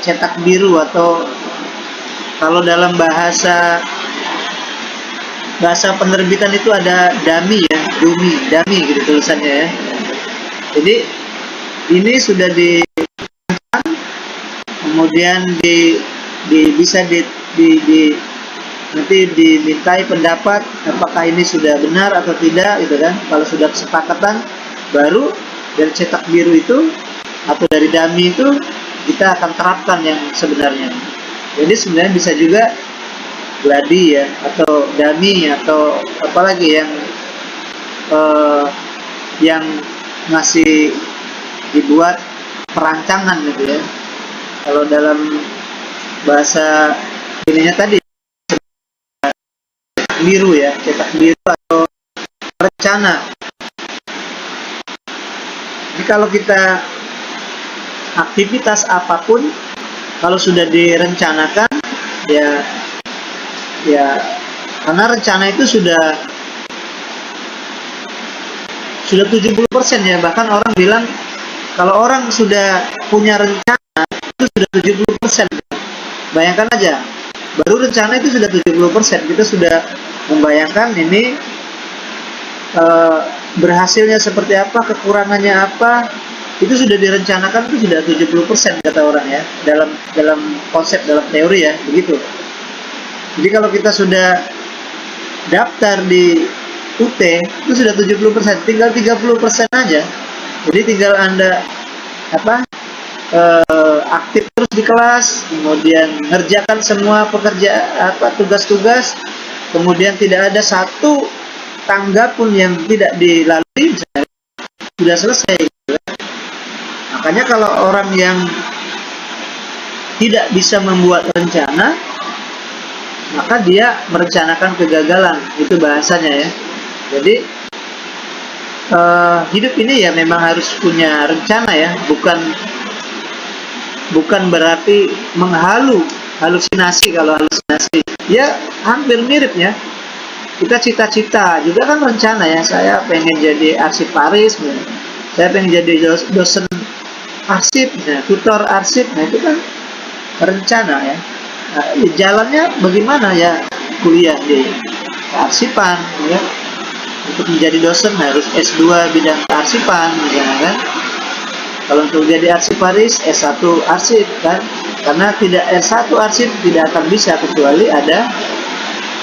cetak biru atau kalau dalam bahasa penerbitan itu ada dummy ya, dummy gitu tulisannya ya. Jadi ini sudah dirancang, kemudian bisa nanti dimintai pendapat apakah ini sudah benar atau tidak gitu kan. Kalau sudah kesepakatan, baru dari cetak biru itu atau dari dummy itu kita akan terapkan yang sebenarnya. Jadi sebenarnya bisa juga gladi ya, atau dummy, atau apalagi yang masih dibuat perancangan gitu ya. Kalau dalam bahasa ininya tadi biru ya, cetak biru atau rencana. Jadi kalau kita aktivitas apapun kalau sudah direncanakan ya karena rencana itu sudah 70% ya. Bahkan orang bilang kalau orang sudah punya rencana itu sudah 70%. Bayangkan aja, baru rencana itu sudah 70%. Kita sudah membayangkan ini berhasilnya seperti apa, kekurangannya apa, itu sudah direncanakan, itu sudah 70% kata orang ya, dalam konsep, dalam teori ya, begitu. Jadi kalau kita sudah daftar di UT itu sudah 70%, tinggal 30% aja. Jadi tinggal Anda aktif terus di kelas, kemudian ngerjakan semua tugas-tugas, kemudian tidak ada satu tangga pun yang tidak dilalui, misalnya, sudah selesai gitu. Makanya kalau orang yang tidak bisa membuat rencana, maka dia merencanakan kegagalan, itu bahasanya ya. Jadi hidup ini ya memang harus punya rencana ya, bukan berarti halusinasi. Kalau halusinasi ya hampir mirip ya. Kita cita-cita juga kan rencana ya. Saya pengen jadi arsiparis, saya pengen jadi dosen arsip, tutor arsip, itu kan rencana ya. Nah, jalannya bagaimana ya, kuliah di kearsipan ya. Untuk menjadi dosen harus S2 bidang kearsipan misalnya kan. Kalau untuk jadi arsiparis S1 arsip kan. Karena tidak S1 arsip tidak akan bisa kecuali ada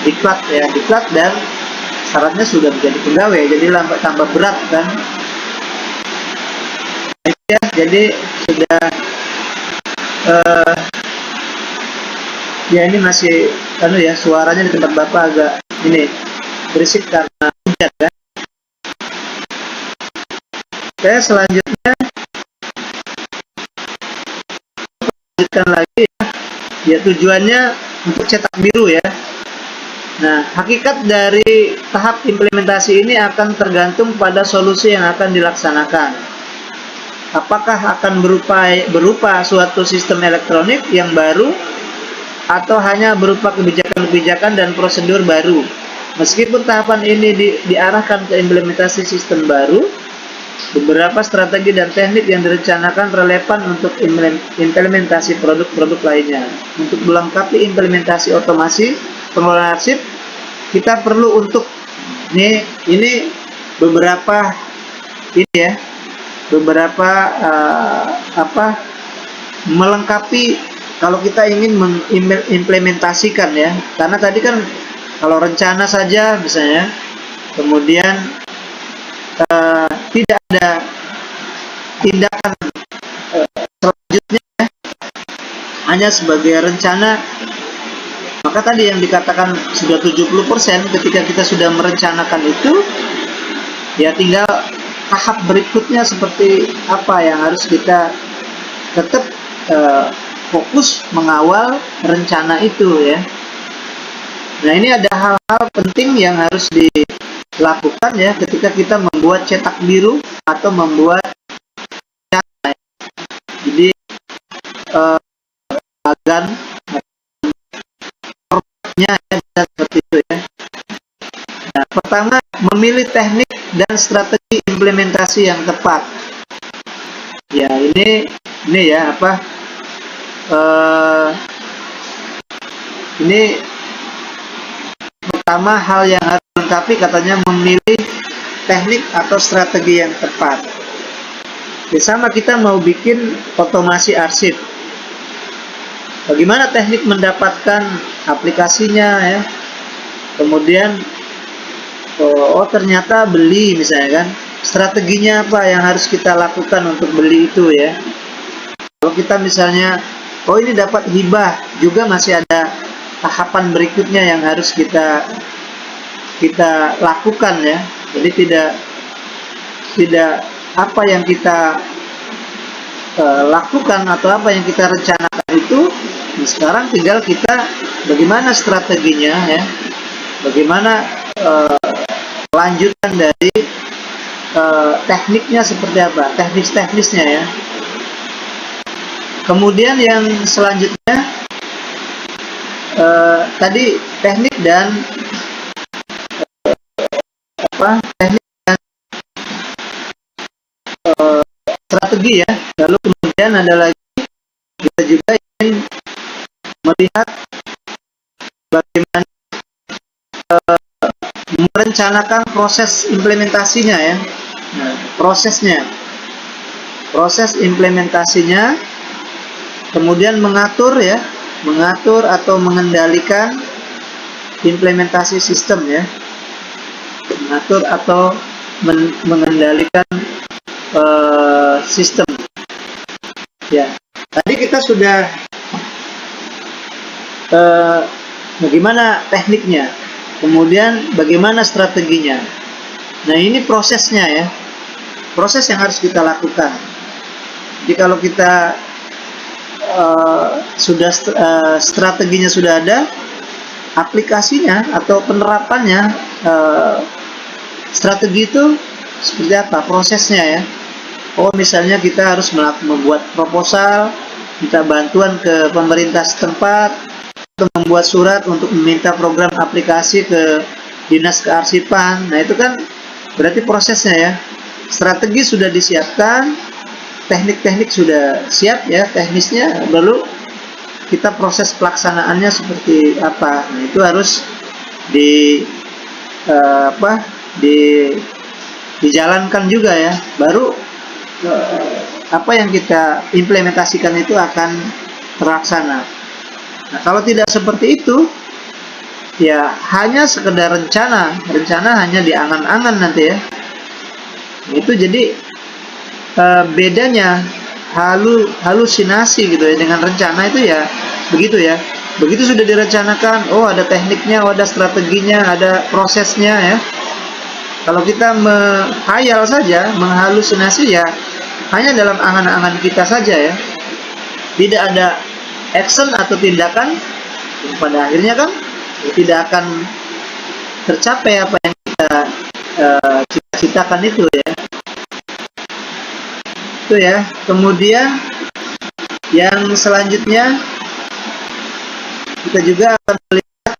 diklat ya, diklat dan syaratnya sudah menjadi pegawai, jadi tambah berat kan ya. Jadi sudah ya ini masih ya, suaranya di tempat Bapak agak ini berisik karena hujan kan. Oke, selanjutnya lanjutkan lagi ya, tujuannya untuk cetak biru ya. Nah, hakikat dari tahap implementasi ini akan tergantung pada solusi yang akan dilaksanakan. Apakah akan berupa suatu sistem elektronik yang baru atau hanya berupa kebijakan-kebijakan dan prosedur baru. Meskipun tahapan ini diarahkan ke implementasi sistem baru, beberapa strategi dan teknik yang direncanakan relevan untuk implementasi produk-produk lainnya. Untuk melengkapi implementasi otomasi pengelolaan arsip, kita perlu untuk ini beberapa ini ya, beberapa melengkapi kalau kita ingin mengimplementasikan ya. Karena tadi kan kalau rencana saja misalnya, kemudian tidak ada tindakan selanjutnya, hanya sebagai rencana, maka tadi yang dikatakan sudah 70%, ketika kita sudah merencanakan itu, ya tinggal tahap berikutnya seperti apa yang harus kita tetap fokus mengawal rencana itu ya. Nah, ini ada hal-hal penting yang harus dilakukan ya ketika kita membuat cetak biru atau membuat rencana. Jadi bagan formatnya ya, seperti itu ya. Nah, pertama, memilih teknik dan strategi implementasi yang tepat. Ya, ini ya ini pertama hal yang harus dilengkapi, katanya memilih teknik atau strategi yang tepat. Ya, sama kita mau bikin otomasi arsip. Bagaimana teknik mendapatkan aplikasinya ya. Kemudian ternyata beli misalnya kan. Strateginya apa yang harus kita lakukan untuk beli itu ya. Kalau kita misalnya ini dapat hibah, juga masih ada tahapan berikutnya yang harus kita lakukan ya. Jadi tidak apa yang kita lakukan atau apa yang kita rencanakan itu, sekarang tinggal kita bagaimana strateginya ya, bagaimana lanjutan dari tekniknya seperti apa, teknisnya ya. Kemudian yang selanjutnya tadi teknik dan teknik dan strategi ya. Lalu kemudian ada lagi, kita juga ingin melihat bagaimana merencanakan proses implementasinya ya. Nah, proses implementasinya, kemudian mengatur atau mengendalikan implementasi sistem ya, mengatur atau mengendalikan sistem ya. Tadi kita sudah bagaimana tekniknya, kemudian bagaimana strateginya. Nah, ini prosesnya ya, proses yang harus kita lakukan. Jadi kalau kita sudah strateginya sudah ada, aplikasinya atau penerapannya, strategi itu seperti apa prosesnya ya. Misalnya kita harus membuat proposal, minta bantuan ke pemerintah setempat, atau membuat surat untuk meminta program aplikasi ke dinas kearsipan. Nah, itu kan berarti prosesnya ya. Strategi sudah disiapkan, teknik-teknik sudah siap ya, teknisnya, lalu kita proses pelaksanaannya seperti apa. Nah, itu harus dijalankan juga ya, baru apa yang kita implementasikan itu akan terlaksana. Nah, kalau tidak seperti itu ya, hanya sekedar rencana hanya di angan-angan nanti ya. Itu jadi bedanya halusinasi gitu ya dengan rencana itu ya, begitu ya. Begitu sudah direncanakan, ada tekniknya, ada strateginya, ada prosesnya ya. Kalau kita menghayal saja, menghalusinasi ya, hanya dalam angan-angan kita saja ya. Tidak ada action atau tindakan, pada akhirnya kan tidak akan tercapai apa yang kita cita-citakan itu ya. Itu ya. Kemudian yang selanjutnya kita juga akan melihat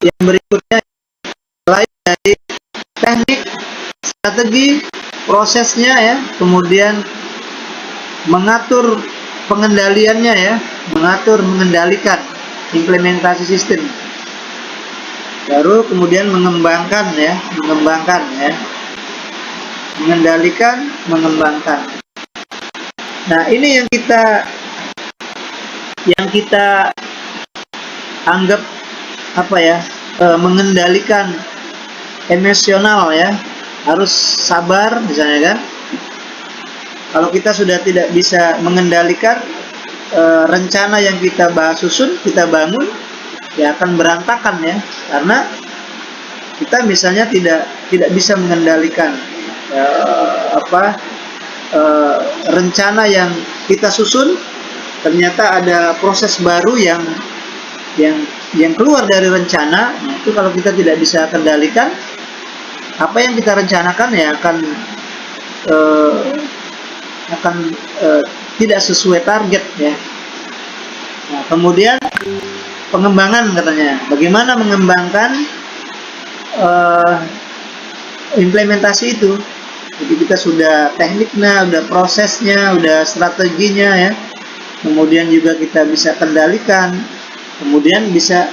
yang berikutnya, selain dari teknik, strategi, prosesnya ya, kemudian mengatur pengendaliannya ya, mengendalikan implementasi sistem, baru kemudian mengembangkan ya. mengendalikan, mengembangkan. Nah, ini yang kita anggap apa ya, mengendalikan emosional ya, harus sabar misalnya kan. Kalau kita sudah tidak bisa mengendalikan rencana yang kita susun, kita bangun, ya akan berantakan ya, karena kita misalnya tidak bisa mengendalikan rencana yang kita susun, ternyata ada proses baru yang keluar dari rencana. Nah, itu kalau kita tidak bisa kendalikan, apa yang kita rencanakan ya akan tidak sesuai target ya. Nah, kemudian pengembangan katanya, bagaimana mengembangkan implementasi itu. Jadi kita sudah tekniknya, udah prosesnya, udah strateginya ya. Kemudian juga kita bisa kendalikan. Kemudian bisa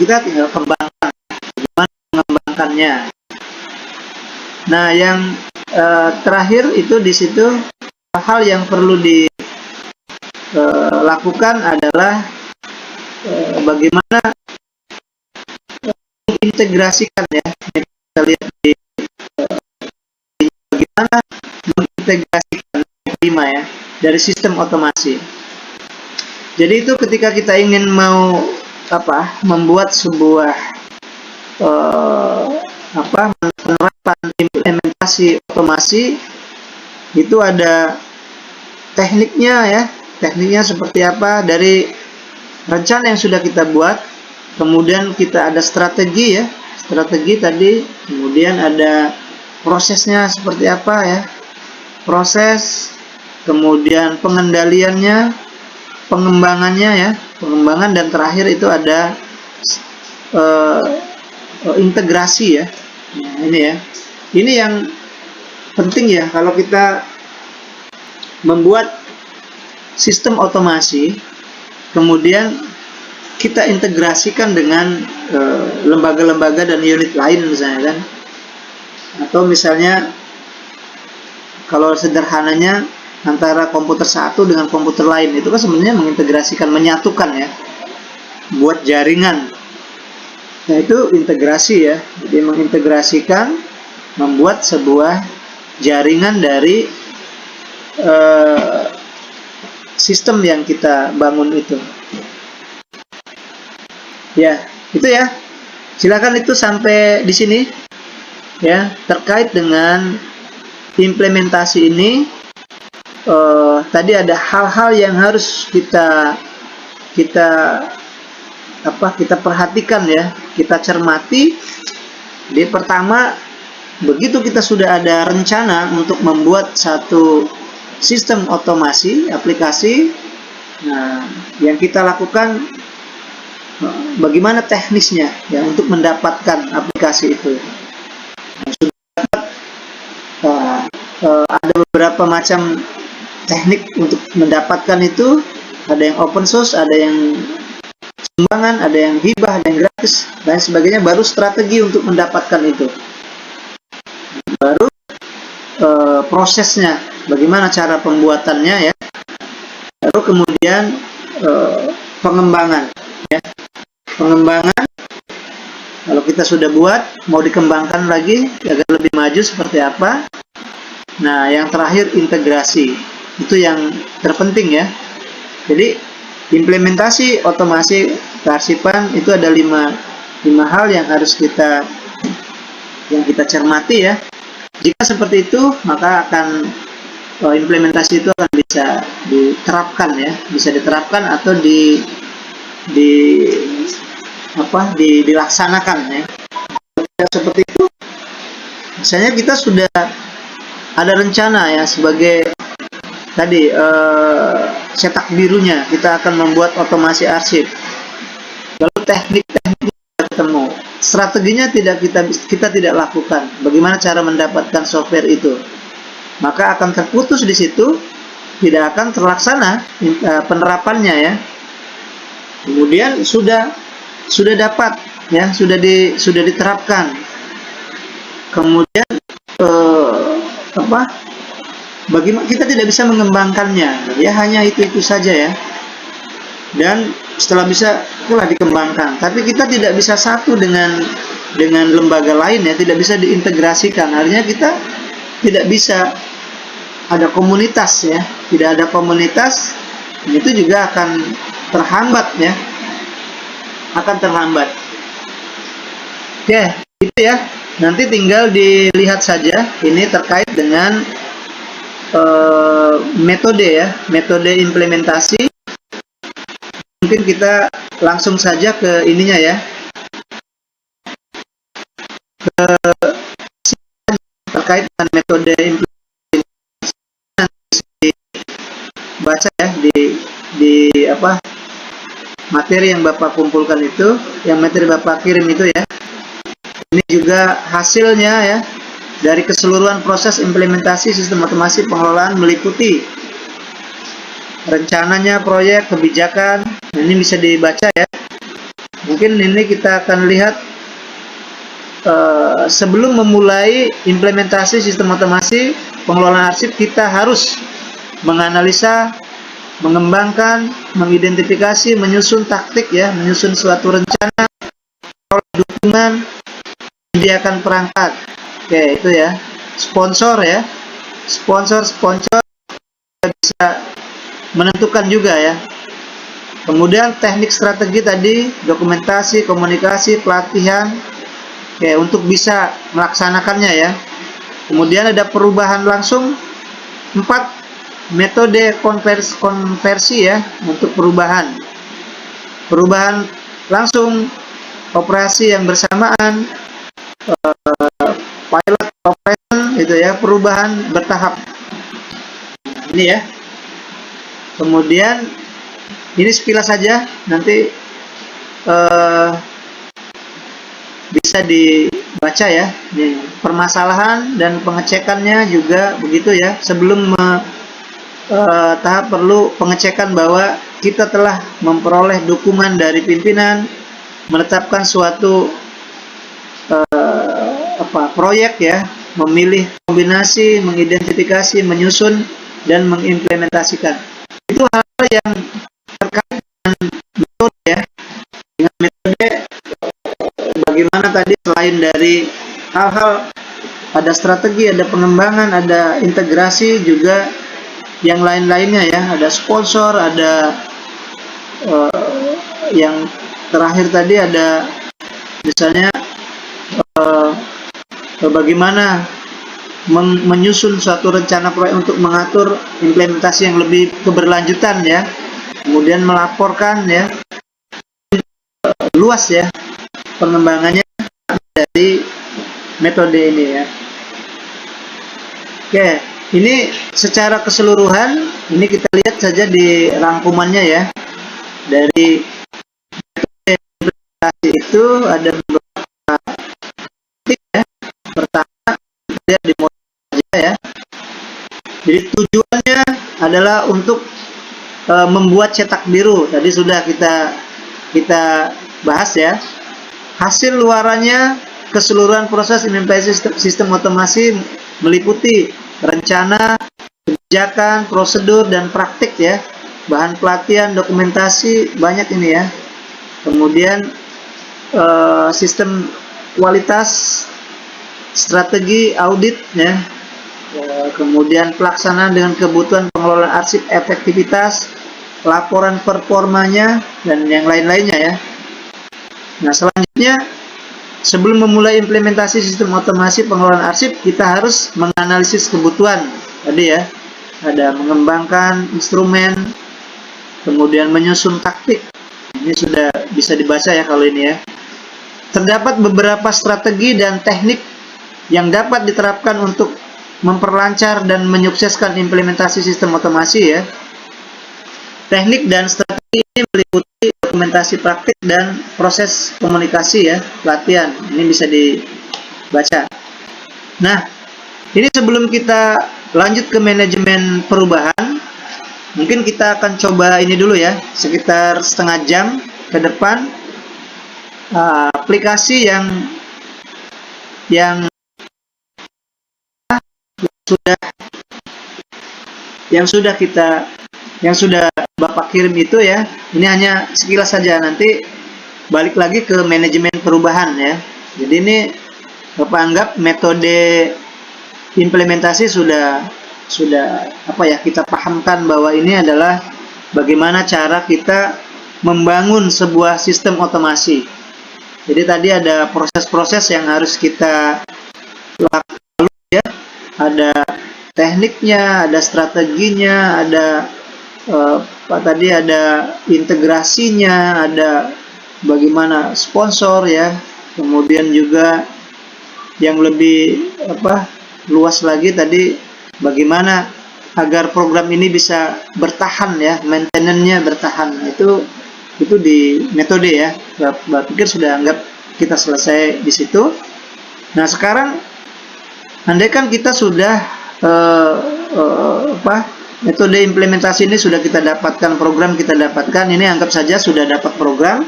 kita tinggal kembangkan, bagaimana mengembangkannya. Nah, yang terakhir itu di situ hal yang perlu dilakukan adalah bagaimana mengintegrasikan ya. Kita lihat di bagaimana mengintegrasikan lima ya dari sistem otomasi. Jadi itu ketika kita ingin membuat sebuah penerapan implementasi otomasi, itu ada tekniknya ya. Tekniknya seperti apa, dari rencana yang sudah kita buat, kemudian kita ada strategi ya, strategi tadi, kemudian ada prosesnya seperti apa ya, proses, kemudian pengendaliannya, pengembangannya ya, pengembangan, dan terakhir itu ada integrasi ya. Nah, ini yang penting ya, kalau kita membuat sistem otomasi, kemudian kita integrasikan dengan lembaga-lembaga dan unit lain misalnya kan, atau misalnya kalau sederhananya antara komputer satu dengan komputer lain, itu kan sebenarnya mengintegrasikan, menyatukan ya, buat jaringan. Nah, itu integrasi ya. Jadi mengintegrasikan, membuat sebuah jaringan dari sistem yang kita bangun itu. Ya, itu ya. Silakan, itu sampai di sini ya, terkait dengan implementasi ini. Tadi ada hal-hal yang harus kita perhatikan ya, kita cermati. Jadi pertama, begitu kita sudah ada rencana untuk membuat satu sistem otomasi aplikasi, nah yang kita lakukan bagaimana teknisnya ya untuk mendapatkan aplikasi itu. Nah, sudah dapat, ada beberapa macam teknik untuk mendapatkan itu. Ada yang open source, ada yang sumbangan, ada yang hibah, ada yang gratis, dan sebagainya. Baru strategi untuk mendapatkan itu, baru prosesnya, bagaimana cara pembuatannya ya, baru kemudian pengembangan ya. Pengembangan, kalau kita sudah buat, mau dikembangkan lagi agar lebih maju seperti apa. Nah, yang terakhir integrasi, itu yang terpenting ya. Jadi implementasi otomasi kearsipan itu ada lima hal yang harus kita cermati ya. Jika seperti itu, maka akan implementasi itu akan bisa diterapkan ya, bisa diterapkan atau dilaksanakan ya. Seperti itu, misalnya kita sudah ada rencana ya, sebagai tadi cetak birunya, kita akan membuat otomasi arsip. Lalu teknik-teknik ketemu, strateginya kita tidak lakukan, bagaimana cara mendapatkan software itu, maka akan terputus di situ, tidak akan terlaksana penerapannya ya. Kemudian sudah dapat ya, sudah diterapkan, kemudian bagaimana kita tidak bisa mengembangkannya, ya hanya itu saja ya. Dan setelah bisa itulah dikembangkan, tapi kita tidak bisa satu dengan lembaga lain ya, tidak bisa diintegrasikan. Artinya kita tidak bisa ada komunitas ya, tidak ada komunitas, itu juga akan terhambat ya, akan terhambat. Oke, itu ya. Nanti tinggal dilihat saja ini terkait dengan metode ya, metode implementasi. Mungkin kita langsung saja ke ininya ya, ke terkait dengan metode implementasi. Baca ya di materi yang Bapak kumpulkan itu, yang materi Bapak kirim itu ya. Ini juga hasilnya ya, dari keseluruhan proses implementasi sistem otomasi pengelolaan meliputi rencananya, proyek, kebijakan. Ini bisa dibaca ya. Mungkin ini kita akan lihat sebelum memulai implementasi sistem otomasi pengelolaan arsip, kita harus menganalisa, mengembangkan, mengidentifikasi, menyusun taktik ya, menyusun suatu rencana, dukungan, menyediakan perangkat. Oke, itu ya. Sponsor ya. Sponsor bisa menentukan juga ya. Kemudian teknik strategi tadi, dokumentasi, komunikasi, pelatihan. Oke, untuk bisa melaksanakannya ya. Kemudian ada perubahan langsung 4 metode konversi ya, untuk perubahan langsung, operasi yang bersamaan, pilot operation itu ya, perubahan bertahap ini ya. Kemudian ini sekilas saja, nanti bisa dibaca ya, permasalahan dan pengecekannya juga begitu ya. Sebelum tahap perlu pengecekan bahwa kita telah memperoleh dukungan dari pimpinan, menetapkan suatu proyek ya, memilih kombinasi, mengidentifikasi, menyusun, dan mengimplementasikan. Itu hal yang terkait dengan metode ya. Dengan metode, bagaimana tadi selain dari hal-hal, ada strategi, ada pengembangan, ada integrasi, juga yang lain-lainnya ya. Ada sponsor, ada yang terakhir tadi ada misalnya bagaimana menyusun suatu rencana proyek untuk mengatur implementasi yang lebih keberlanjutan ya. Kemudian melaporkan ya, luas ya pengembangannya dari metode ini ya. Oke, ini secara keseluruhan ini kita lihat saja di rangkumannya ya. Dari metode implementasi itu ada beberapa titik ya. Pertama, lihat di model saja ya. Jadi tujuannya adalah untuk membuat cetak biru. Tadi sudah kita bahas ya. Hasil luarannya keseluruhan proses implementasi sistem otomasi meliputi rencana, kebijakan, prosedur, dan praktik ya. Bahan pelatihan, dokumentasi, banyak ini ya. Kemudian sistem kualitas, strategi audit ya. Kemudian pelaksanaan dengan kebutuhan pengelolaan arsip, efektivitas, laporan performanya, dan yang lain-lainnya ya. Nah, selanjutnya sebelum memulai implementasi sistem otomasi pengelolaan arsip, kita harus menganalisis kebutuhan tadi ya. Ada mengembangkan instrumen, kemudian menyusun taktik. Ini sudah bisa dibaca ya kalau ini ya. Terdapat beberapa strategi dan teknik yang dapat diterapkan untuk memperlancar dan menyukseskan implementasi sistem otomasi ya. Teknik dan strategi ini meliputi dokumentasi praktik dan proses komunikasi ya, pelatihan. Ini bisa dibaca. Nah, ini sebelum kita lanjut ke manajemen perubahan, mungkin kita akan coba ini dulu ya, sekitar setengah jam ke depan, aplikasi yang sudah kita yang sudah Bapak kirim itu ya, ini hanya sekilas saja, nanti balik lagi ke manajemen perubahan ya. Jadi ini Bapak anggap metode implementasi sudah apa ya, kita pahamkan bahwa ini adalah bagaimana cara kita membangun sebuah sistem otomasi. Jadi tadi ada proses-proses yang harus kita lakukan ya, ada tekniknya, ada strateginya, ada tadi ada integrasinya, ada bagaimana sponsor ya, kemudian juga yang lebih luas lagi tadi bagaimana agar program ini bisa bertahan ya, maintenance-nya bertahan. Itu di metode ya. Bapak pikir sudah anggap kita selesai di situ. Nah, sekarang andaikan kita sudah metode implementasi ini sudah kita dapatkan, program kita dapatkan, ini anggap saja sudah dapat program.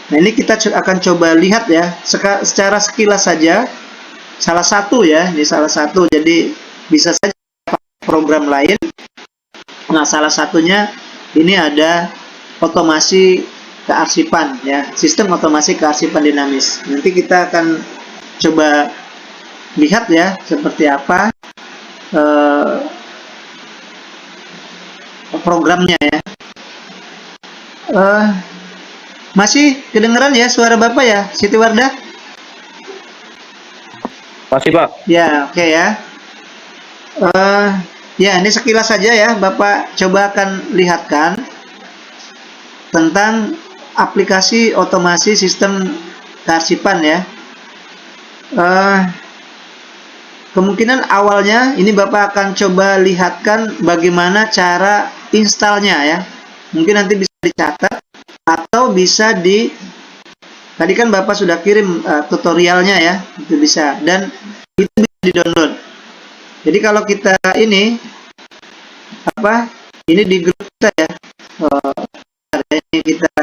Nah, ini kita akan coba lihat ya, secara sekilas saja, salah satu ya, ini salah satu, jadi bisa saja program lain. Nah, salah satunya ini ada otomasi kearsipan ya, sistem otomasi kearsipan dinamis. Nanti kita akan coba lihat ya seperti apa programnya ya. Masih kedengeran ya suara Bapak ya, Siti Wardah? Masih, Pak. Ya, oke ya. Ya, ini sekilas saja ya, Bapak coba akan lihatkan tentang aplikasi otomasi sistem kearsipan ya. Kemungkinan awalnya ini Bapak akan coba lihatkan bagaimana cara installnya ya. Mungkin nanti bisa dicatat atau bisa tadi kan Bapak sudah kirim tutorialnya ya, itu bisa, dan itu bisa di-download. Jadi kalau kita ini di grup kita ya, ini kita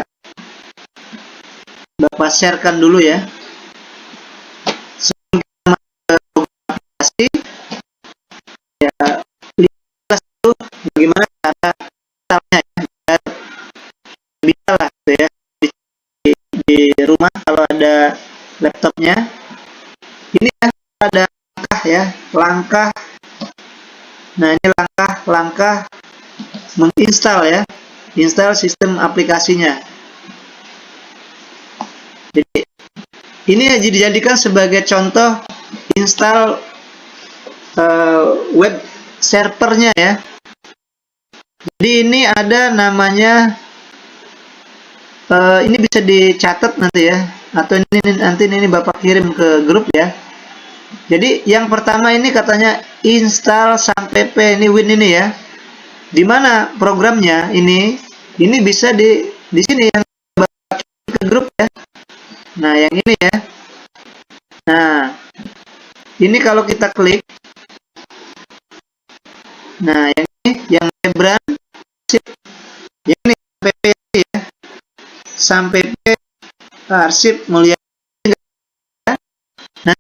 Bapak sharekan dulu ya. Aplikasi ya, lihat dulu bagaimana cara installnya ya, biar bisa lah gitu ya di rumah kalau ada laptopnya. Ini ya ada langkah. Nah, ini langkah menginstal ya, install sistem aplikasinya. Jadi ini dijadikan sebagai contoh install web servernya ya. Jadi ini ada namanya, ini bisa dicatat nanti ya, atau nanti ini Bapak kirim ke grup ya. Jadi yang pertama ini katanya install sampp, ini Win ini ya. Di mana programnya ini bisa di sini yang Bapak kirim ke grup ya. Nah, yang ini ya. Nah, ini kalau kita klik, nah yang ini yang brand yang ini sampp ya, sampai arsip mulia. Nah,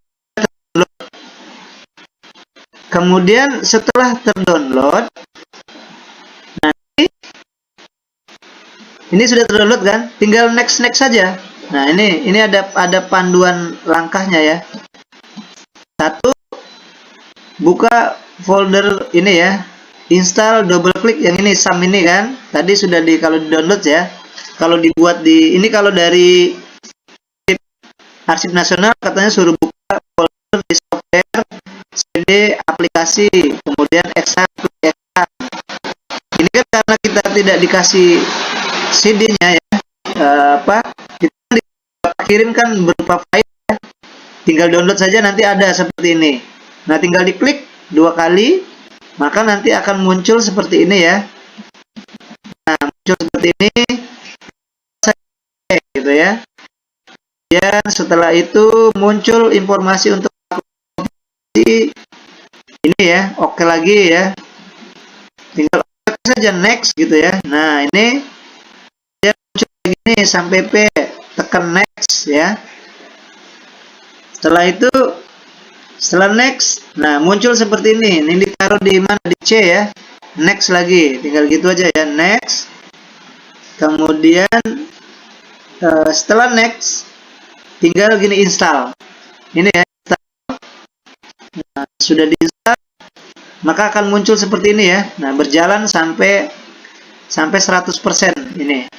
kemudian setelah terdownload, nanti ini sudah terdownload kan, tinggal next saja. Nah, ini ada panduan langkahnya ya. Satu, buka folder ini ya, install, double klik yang ini SAM ini kan, tadi sudah kalau di download ya. Kalau dibuat ini kalau dari arsip nasional katanya suruh buka folder di software, CD, aplikasi, kemudian eksak. Ini kan karena kita tidak dikasih CD-nya ya, kita kirimkan berupa file ya. Tinggal download saja, nanti ada seperti ini. Nah, tinggal diklik 2 kali, maka nanti akan muncul seperti ini ya. Nah, muncul seperti ini gitu ya. Dan setelah itu muncul informasi untuk ini ya, oke lagi ya. Tinggal oke saja, next gitu ya. Nah, ini dia muncul begini sampai tekan next ya. Setelah itu Setelah next, nah muncul seperti ini. Ini ditaruh di mana? Di C ya. Next lagi, tinggal gitu aja ya. Next. Kemudian setelah next, tinggal gini install. Ini ya. Nah, sudah diinstal, maka akan muncul seperti ini ya. Nah, berjalan sampai 100% ini.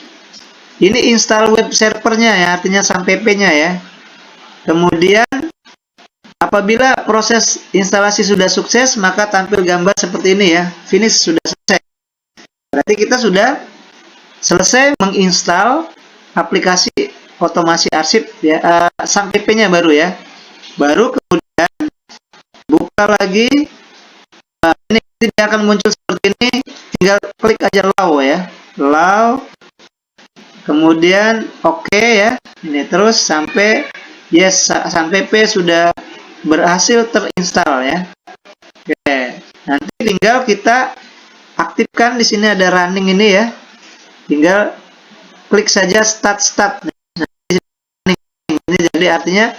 Ini install web servernya ya, artinya sampai P-nya ya. Kemudian apabila proses instalasi sudah sukses, maka tampil gambar seperti ini ya. Finish, sudah selesai. Berarti kita sudah selesai menginstal aplikasi otomasi arsip ya, sampai P-nya baru ya. Baru kemudian buka lagi. Ini tidak akan muncul seperti ini, tinggal klik aja allow ya. Allow. Kemudian oke ya. Ini terus sampai yes, sampai P sudah berhasil terinstal ya. Oke, nanti tinggal kita aktifkan. Di sini ada running ini ya. Tinggal klik saja start. Nah, ini jadi artinya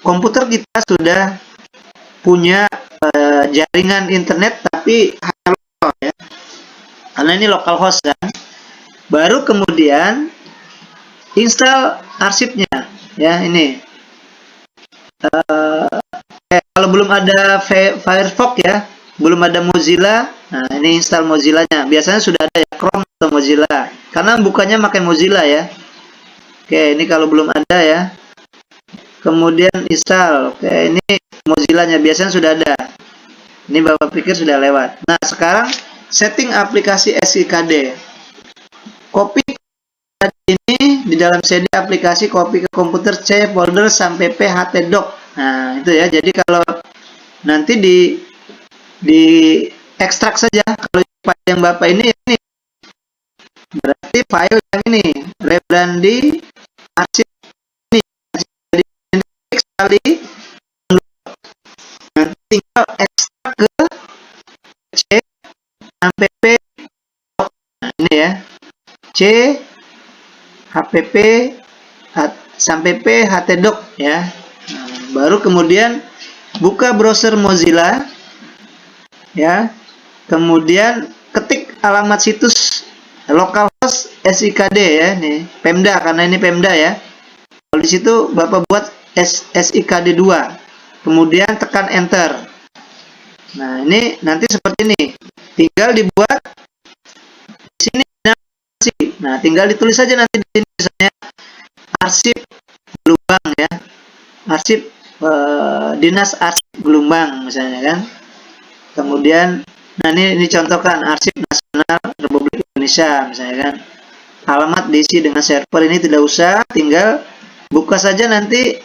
komputer kita sudah punya jaringan internet, tapi hanya lokal ya. Karena ini local host kan. Baru kemudian install arsipnya ya, ini. Kalau belum ada Firefox ya, belum ada Mozilla, nah ini install Mozilla-nya. Biasanya sudah ada ya, Chrome atau Mozilla, karena bukannya pakai Mozilla ya. Oke, ini kalau belum ada ya. Kemudian install. Oke, ini Mozilla-nya biasanya sudah ada. Ini Bapak pikir sudah lewat. Nah, sekarang setting aplikasi SIKD. Copy ini di dalam CD aplikasi, copy ke komputer, C folder sampai P htdoc. Nah, itu ya. Jadi kalau nanti di ekstrak saja. Kalau file yang Bapak ini berarti file yang ini rebrandi arsip ini. Jadi sekali nanti tinggal ekstrak ke C sampai P. Nah, ini ya. C HPP sampai P htdoc ya. Nah, baru kemudian buka browser Mozilla ya. Kemudian ketik alamat situs localhost SIKD ya, nih Pemda, karena ini Pemda ya. Kalau di situ Bapak buat SIKD 2. Kemudian tekan enter. Nah, ini nanti seperti ini. Tinggal dibuat di sini. Nah, tinggal ditulis saja nanti di sini misalnya arsip Gelombang ya. Arsip Dinas Arsip Gelombang misalnya kan. Kemudian nah ini contohkan arsip nasional Republik Indonesia misalnya kan. Alamat diisi dengan server, ini tidak usah, tinggal buka saja. Nanti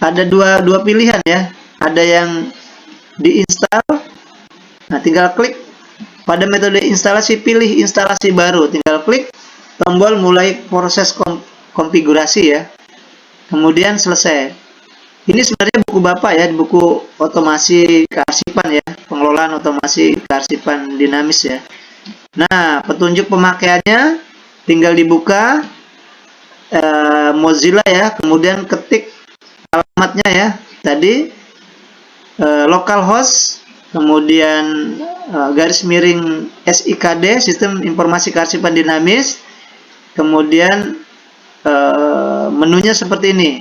ada dua pilihan ya. Ada yang diinstal. Nah, tinggal klik pada metode instalasi, pilih instalasi baru, tinggal klik tombol mulai proses konfigurasi ya. Kemudian selesai. Ini sebenarnya buku Bapak ya, buku otomasi kearsipan ya, pengelolaan otomasi kearsipan dinamis ya. Nah, petunjuk pemakaiannya tinggal dibuka Mozilla ya, kemudian ketik alamatnya ya. Tadi localhost, kemudian garis miring SIKD, Sistem Informasi Kearsipan Dinamis. Kemudian menunya seperti ini.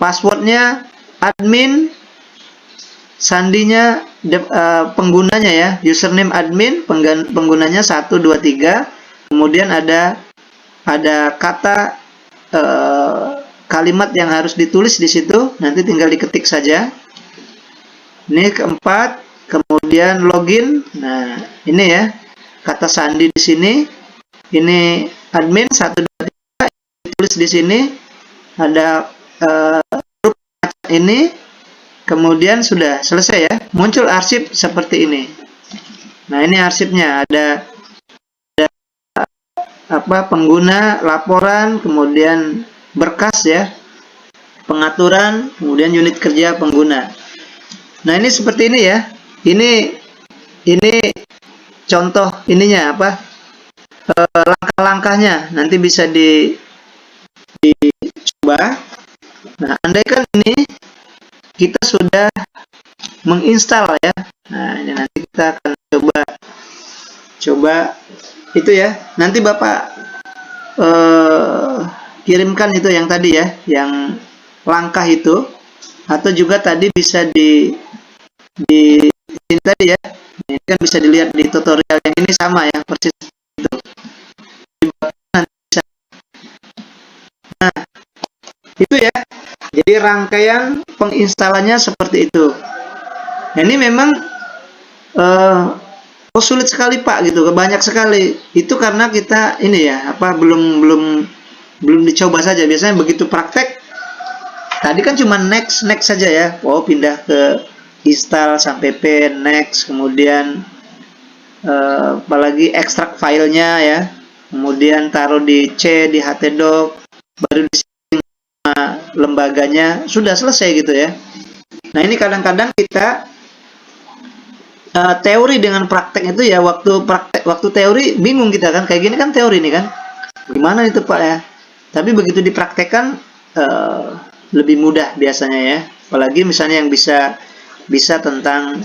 Passwordnya admin, sandinya penggunanya ya, username admin, penggunanya 1 2 3. Kemudian ada kata kalimat yang harus ditulis di situ, nanti tinggal diketik saja. Ini keempat. Kemudian login. Nah, ini ya kata sandi di sini. Ini admin 1 2 3, ditulis di sini. Ada huruf ini. Kemudian sudah selesai ya. Muncul arsip seperti ini. Nah, ini arsipnya. Ada pengguna, laporan, kemudian berkas ya, pengaturan, kemudian unit kerja pengguna. Nah, ini seperti ini ya. Ini contoh ininya langkah-langkahnya. Nanti bisa dicoba. Nah, andaikan ini kita sudah menginstal ya. Nah, ini nanti kita akan coba itu ya. Nanti Bapak kirimkan itu yang tadi ya, yang langkah itu, atau juga tadi bisa di ini tadi ya. Ini kan bisa dilihat di tutorial yang ini sama ya, persis itu. Nanti bisa. Nah, itu ya. Jadi rangkaian penginstalannya seperti itu. Nah, ini memang sulit sekali Pak gitu, banyak sekali. Itu karena kita ini ya, belum dicoba saja. Biasanya begitu praktek, tadi kan cuma next saja ya. Oh, pindah ke install sampai P, next, kemudian apalagi ekstrak filenya ya, kemudian taruh di C, di htdoc, baru di lembaganya, sudah selesai gitu ya. Nah, ini kadang-kadang kita teori dengan praktek itu ya, waktu teori bingung kita kan, kayak gini kan teori nih kan, gimana itu Pak ya. Tapi begitu dipraktekkan lebih mudah biasanya ya, apalagi misalnya yang bisa tentang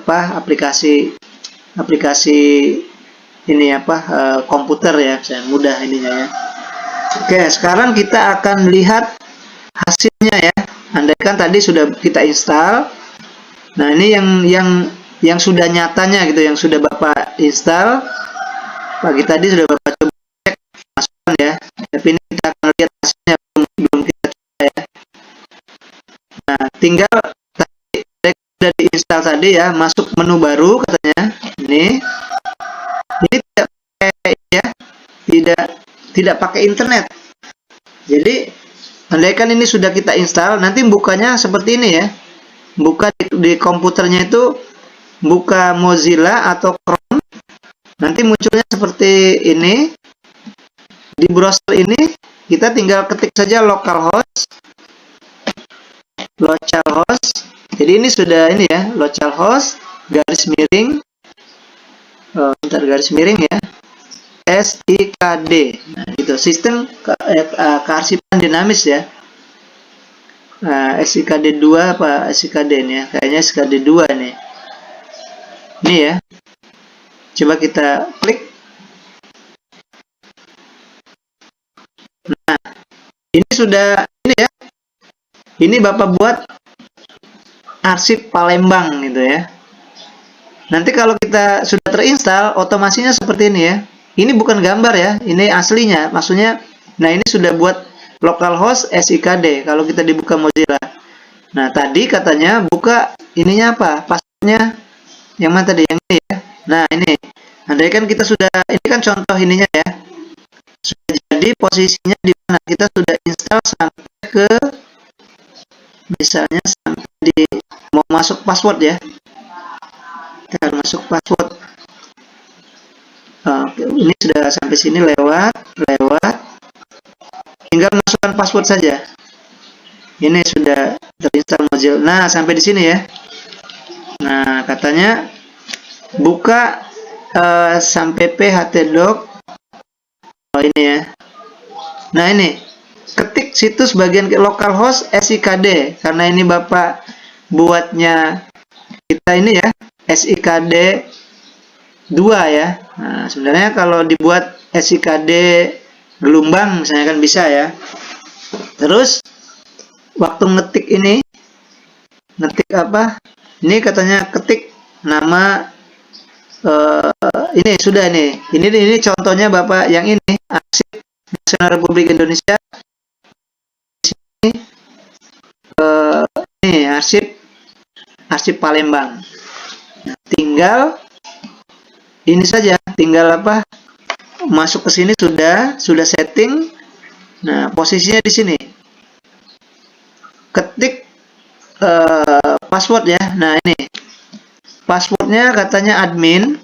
aplikasi ini komputer ya, saya mudah ininya ya. Oke, sekarang kita akan lihat hasilnya ya. Andaikan tadi sudah kita install. Nah, ini yang sudah nyatanya gitu, yang sudah Bapak install. Pagi tadi sudah Bapak coba cek masukkan ya. Tapi ini kita akan lihat hasilnya, belum kita coba ya. Nah, tinggal tadi sudah diinstal tadi ya, masuk menu baru katanya. Ini tidak pakai ya, tidak pakai internet. Jadi andaikan ini sudah kita install, nanti bukanya seperti ini ya. Buka di komputernya itu, buka Mozilla atau Chrome, nanti munculnya seperti ini. Di browser ini kita tinggal ketik saja localhost. Jadi ini sudah ini ya, localhost garis miring garis miring ya, SIKD. Nah, itu sistem kearsipan dinamis ya. SIKD 2 apa SIKD ini ya? Kayaknya SIKD 2 nih. Ini ya. Coba kita klik. Nah, ini sudah ini ya. Ini Bapak buat arsip Palembang gitu ya. Nanti kalau kita sudah terinstall, otomasinya seperti ini ya. Ini bukan gambar ya, ini aslinya. Maksudnya, nah ini sudah buat localhost SIKD kalau kita dibuka Mozilla. Nah, tadi katanya buka ininya apa? Passwordnya yang mana tadi? Yang ini ya. Nah, ini. Andai kan kita sudah, ini kan contoh ininya ya. Sudah jadi posisinya di mana? Kita sudah install sampai ke, misalnya sampai di mau masuk password ya. Kita harus masuk password. Oke, ini sudah sampai sini lewat. Tinggal masukkan password saja. Ini sudah terinstall Mozilla. Nah, sampai di sini ya. Nah, katanya buka sampai htdoc. Oh, ini ya. Nah, ini ketik situs bagian localhost SIKD, karena ini Bapak buatnya kita ini ya, SIKD 2 ya. Nah, sebenarnya kalau dibuat SIKD gelombang misalnya kan bisa ya. Terus waktu ngetik ini, ngetik apa? Ini katanya ketik nama ini sudah nih. Ini contohnya Bapak yang ini, arsip Nasional Republik Indonesia. Ini arsip Palembang. Nah, tinggal ini saja, tinggal apa? Masuk ke sini sudah setting. Nah, posisinya di sini. Ketik password ya. Nah, ini. Passwordnya katanya admin.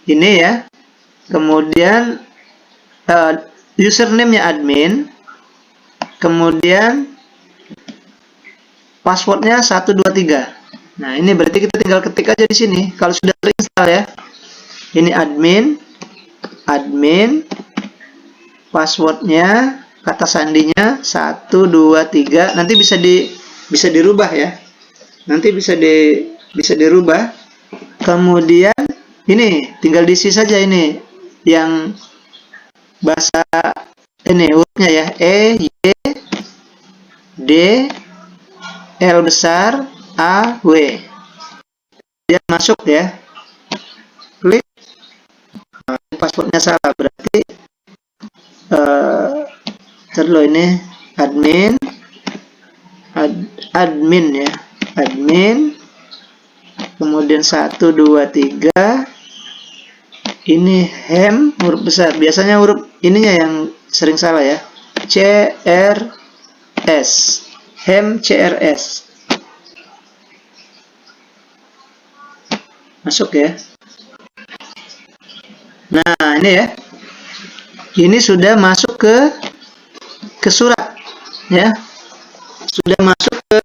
Ini ya. Kemudian username-nya admin. Kemudian passwordnya 123. Nah, ini berarti kita tinggal ketik aja di sini. Kalau sudah terinstall ya. Ini admin, passwordnya, kata sandinya 123. Nanti bisa bisa dirubah ya. Nanti bisa dirubah. Kemudian ini tinggal diisi saja ini yang bahasa ini hurufnya ya, E, Y, D, L besar, A, W. Dia masuk ya. Klik. Nah, passwordnya salah berarti terus ini admin ya, admin, kemudian 1 2 3, ini hem huruf besar, biasanya huruf ininya yang sering salah ya, CRS, hem CRS, masuk ya. Nah ini ya, ini sudah masuk ke surat ya, sudah masuk ke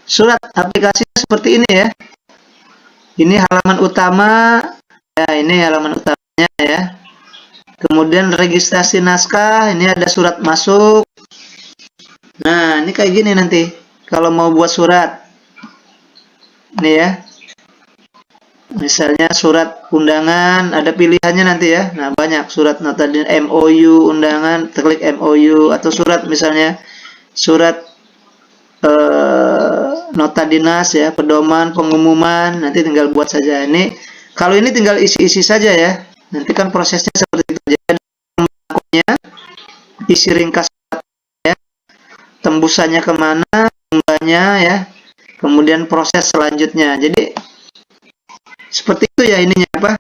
surat. Aplikasinya seperti ini ya. Ini halaman utama ya, ini halaman utamanya ya. Kemudian registrasi naskah, ini ada surat masuk. Nah ini kayak gini nanti kalau mau buat surat ini ya, misalnya surat undangan, ada pilihannya nanti ya. Nah banyak surat nota MOU undangan, klik MOU, atau surat misalnya surat nota dinas ya, pedoman, pengumuman, nanti tinggal buat saja. Ini kalau ini tinggal isi-isi saja ya. Nanti kan prosesnya seperti itu. Jadi pembangkunya, isi ringkas ya, tembusannya kemana, jumlahnya ya, kemudian proses selanjutnya. Jadi seperti itu ya ininya apa?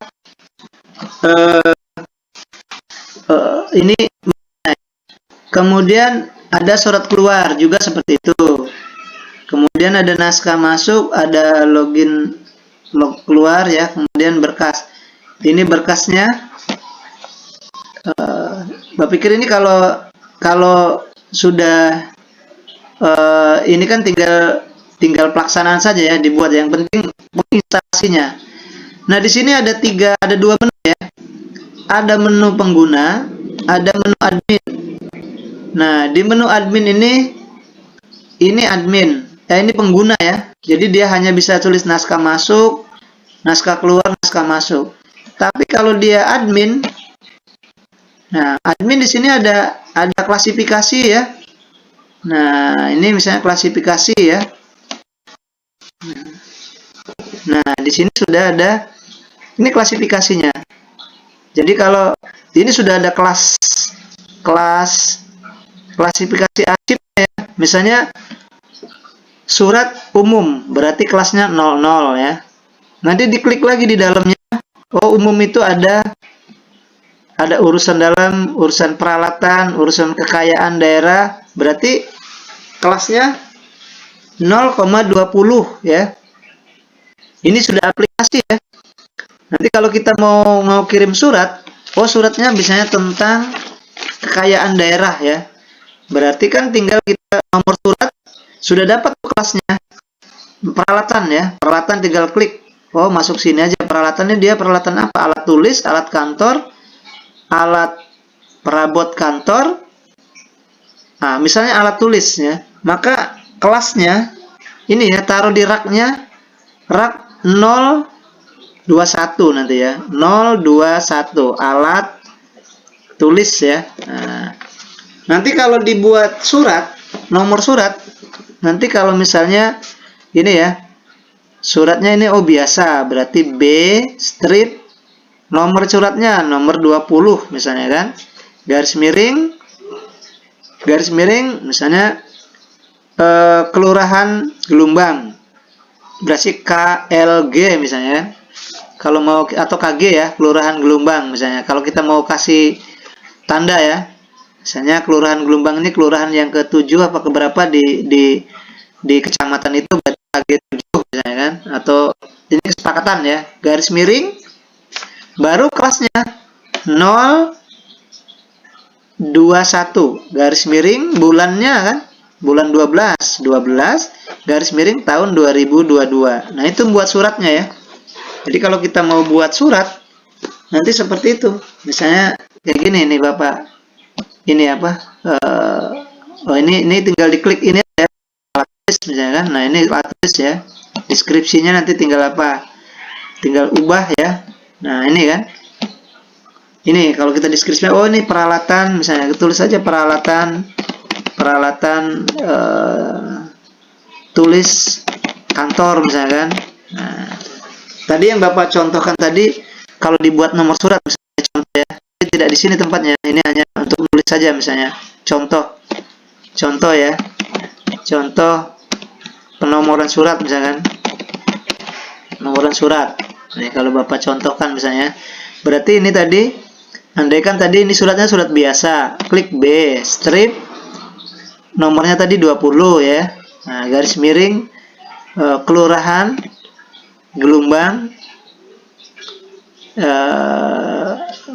Ini kemudian ada surat keluar juga seperti itu. Kemudian ada naskah masuk, ada login log keluar ya, kemudian berkas. Ini berkasnya. Bapak pikir ini kalau sudah ini kan tinggal pelaksanaan saja ya, dibuat. Yang penting instalasinya. Nah di sini ada dua menu ya. Ada menu pengguna, ada menu admin. Nah di menu admin ini admin, ini pengguna ya. Jadi dia hanya bisa tulis naskah masuk, naskah keluar, naskah masuk. Tapi kalau dia admin, nah admin di sini ada klasifikasi ya. Nah ini misalnya klasifikasi ya. Nah di sini sudah ada ini klasifikasinya. Jadi kalau ini sudah ada klasifikasi arsipnya ya. Misalnya surat umum berarti kelasnya 00 ya. Nanti diklik lagi di dalamnya. Oh, umum itu ada urusan dalam, urusan peralatan, urusan kekayaan daerah, berarti kelasnya 0,20 ya. Ini sudah aplikasi ya. Nanti kalau kita mau kirim surat, oh suratnya misalnya tentang kekayaan daerah ya. Berarti kan tinggal kita nomor surat sudah dapat kelasnya. Peralatan ya, peralatan tinggal klik. Oh, masuk sini aja. Peralatannya dia peralatan apa? Alat tulis, alat kantor, alat perabot kantor. Nah, misalnya alat tulis ya. Maka kelasnya ini ya, taruh di raknya, rak 021 nanti ya. 021 alat tulis ya. Nah, nanti kalau dibuat surat, nomor surat, nanti kalau misalnya ini ya, suratnya ini oh biasa, berarti B strip nomor suratnya nomor 20 misalnya kan, garis miring misalnya Kelurahan Gelumbang, berarti KLG misalnya. Kalau mau, atau KG ya, Kelurahan Gelumbang misalnya. Kalau kita mau kasih tanda ya, misalnya Kelurahan Gelumbang ini kelurahan yang ke-7 apa keberapa di kecamatan itu, berarti KG 7 misalnya kan. Atau ini kesepakatan ya, garis miring baru kelasnya 021 garis miring bulannya kan, bulan 12 garis miring tahun 2022. Nah itu buat suratnya ya. Jadi kalau kita mau buat surat nanti seperti itu, misalnya kayak gini nih Bapak, ini apa, oh ini tinggal diklik ini ya, tulis misalnya kan. Nah ini Pak tulis ya, deskripsinya nanti tinggal apa, tinggal ubah ya. Nah ini kan, ini kalau kita deskripsi, oh ini peralatan misalnya, tulis saja peralatan tulis kantor misalnya kan. Nah, tadi yang Bapak contohkan tadi, kalau dibuat nomor surat misalnya contoh ya, ini tidak di sini tempatnya, ini hanya untuk nulis saja misalnya. Contoh ya, contoh penomoran surat misalkan, penomoran surat. Nih kalau Bapak contohkan misalnya, berarti ini tadi, andaikan tadi ini suratnya surat biasa, klik B, strip, nomornya tadi 20 ya. Nah, garis miring, kelurahan Gelumbang,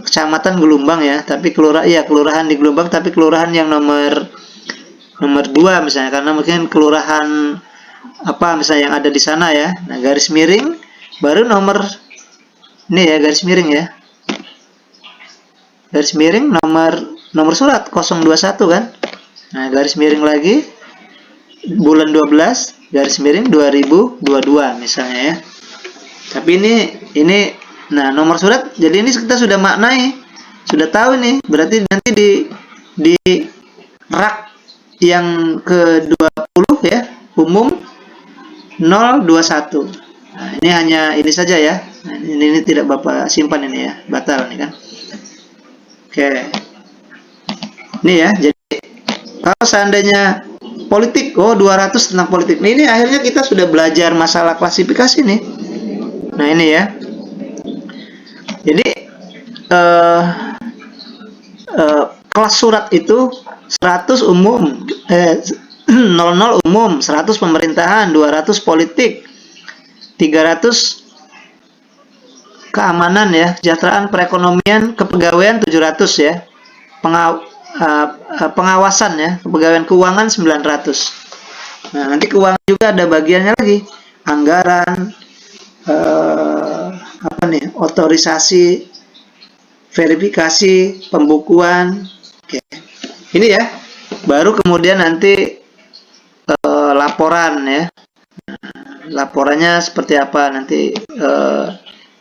kecamatan Gelumbang ya, tapi kelurahan di Gelumbang, tapi kelurahan yang nomor 2 misalnya, karena mungkin kelurahan apa misalnya yang ada di sana ya. Nah, garis miring baru nomor ini ya, garis miring ya. Garis miring nomor surat 021 kan. Nah, garis miring lagi bulan 12 garis miring 2022 misalnya ya. Tapi ini nah nomor surat, jadi ini kita sudah maknai, sudah tahu nih. Berarti nanti di rak yang ke-20 ya, umum 021. Nah, ini hanya ini saja ya. Nah, ini tidak Bapak simpan ini ya, batal nih kan. Oke. Ini ya, jadi kalau seandainya politik, oh 200 tentang politik. Nah, ini akhirnya kita sudah belajar masalah klasifikasi nih. Nah, ini ya. Jadi kelas surat itu 100 umum, 00 umum, 100 pemerintahan, 200 politik, 300 keamanan ya, kesejahteraan, perekonomian, kepegawaian 700 ya. Pengawasan ya, kepegawaian keuangan 900. Nah, nanti keuangan juga ada bagiannya lagi, anggaran, apa nih, otorisasi, verifikasi, pembukuan. Oke. Ini ya, baru kemudian nanti laporan ya. Laporannya seperti apa nanti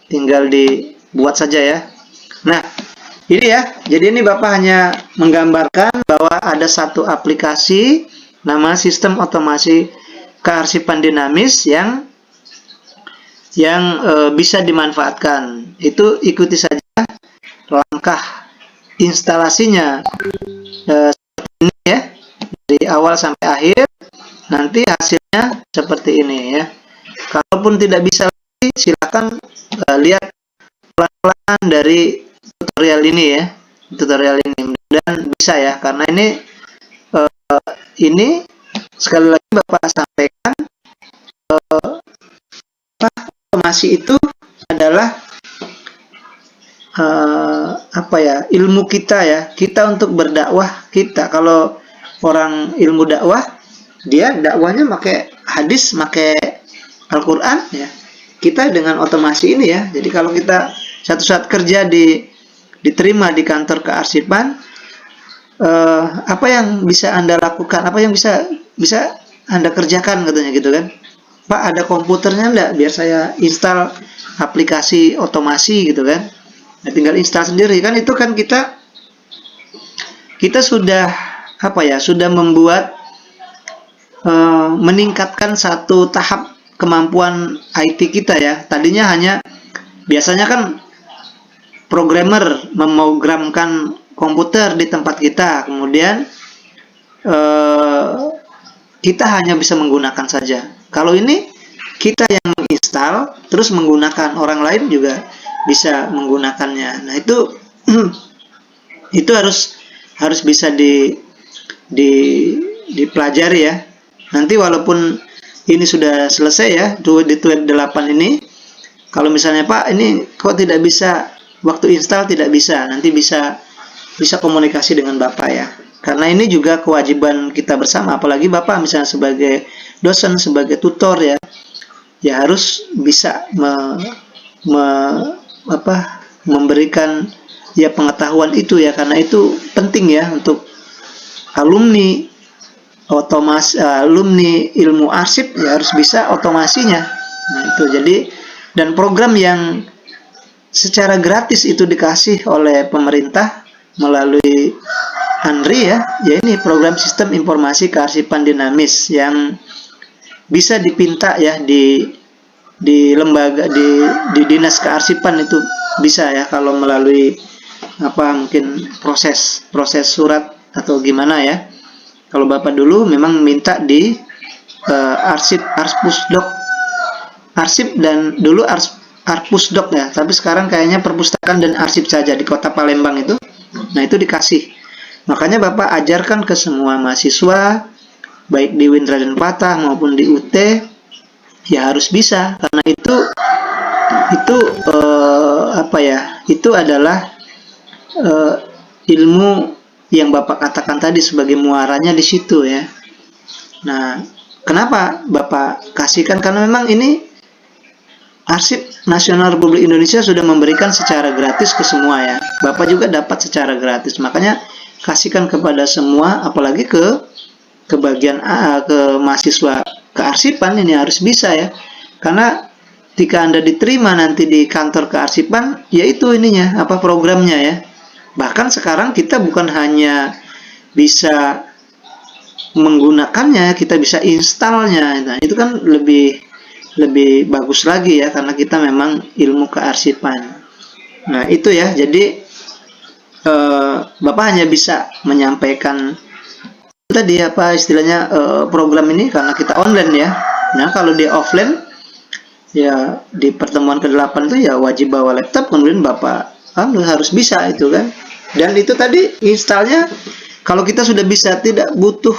tinggal dibuat saja ya. Nah, ini ya, jadi ini Bapak hanya menggambarkan bahwa ada satu aplikasi nama sistem otomasi kearsipan dinamis yang bisa dimanfaatkan. Itu ikuti saja langkah instalasinya seperti ini ya, dari awal sampai akhir. Nanti hasilnya seperti ini ya. Kalaupun tidak bisa lagi, silakan lihat pelan-pelan dari tutorial ini ya, dan bisa ya, karena ini sekali lagi Bapak sampaikan, otomasi itu adalah apa ya, ilmu kita ya, kita untuk berdakwah. Kita kalau orang ilmu dakwah, dia dakwahnya pakai hadis, pakai Al-Quran ya. Kita dengan otomasi ini ya, jadi kalau kita satu saat kerja diterima di kantor kearsipan, apa yang bisa Anda lakukan, apa yang bisa Anda kerjakan katanya gitu kan. Pak, ada komputernya enggak biar saya install aplikasi otomasi gitu kan. Nah, tinggal install sendiri kan. Itu kan kita sudah apa ya, sudah membuat meningkatkan satu tahap kemampuan IT kita ya. Tadinya hanya biasanya kan programmer memprogramkan komputer di tempat kita, kemudian kita hanya bisa menggunakan saja. Kalau ini kita yang menginstal, terus menggunakan, orang lain juga bisa menggunakannya. Nah, itu harus bisa dipelajari ya. Nanti walaupun ini sudah selesai ya, di tweet 8 ini, kalau misalnya Pak ini kok tidak bisa, waktu install tidak bisa, nanti bisa komunikasi dengan Bapak ya. Karena ini juga kewajiban kita bersama, apalagi Bapak misalnya sebagai dosen, sebagai tutor ya, ya harus bisa memberikan ya pengetahuan itu ya, karena itu penting ya untuk alumni alumni ilmu arsip ya harus bisa otomasinya. Nah, itu jadi, dan program yang secara gratis itu dikasih oleh pemerintah melalui ANRI ya ini program sistem informasi kearsipan dinamis yang bisa dipinta ya di lembaga di dinas kearsipan itu bisa ya kalau melalui mungkin proses surat atau gimana ya. Kalau Bapak dulu memang minta di arsip dan dulu Arpusdok ya, tapi sekarang kayaknya perpustakaan dan arsip saja di Kota Palembang itu. Nah, itu dikasih. Makanya Bapak ajarkan ke semua mahasiswa baik di Windra dan Patah maupun di UT ya harus bisa, karena itu itu adalah ilmu yang Bapak katakan tadi sebagai muaranya di situ ya. Nah, kenapa Bapak kasihkan? Karena memang ini Arsip Nasional Republik Indonesia sudah memberikan secara gratis ke semua ya. Bapak juga dapat secara gratis. Makanya kasihkan kepada semua, apalagi ke bagian ke mahasiswa kearsipan ini harus bisa ya. Karena ketika Anda diterima nanti di kantor kearsipan, yaitu ininya programnya ya. Bahkan sekarang kita bukan hanya bisa menggunakannya, kita bisa installnya. Nah, itu kan lebih bagus lagi ya, karena kita memang ilmu kearsipan. Nah, itu ya, jadi Bapak hanya bisa menyampaikan tadi istilahnya program ini karena kita online ya. Nah, kalau di offline ya di pertemuan ke-8 itu ya wajib bawa laptop, kemudian Bapak harus bisa itu kan. Dan itu tadi installnya kalau kita sudah bisa, tidak butuh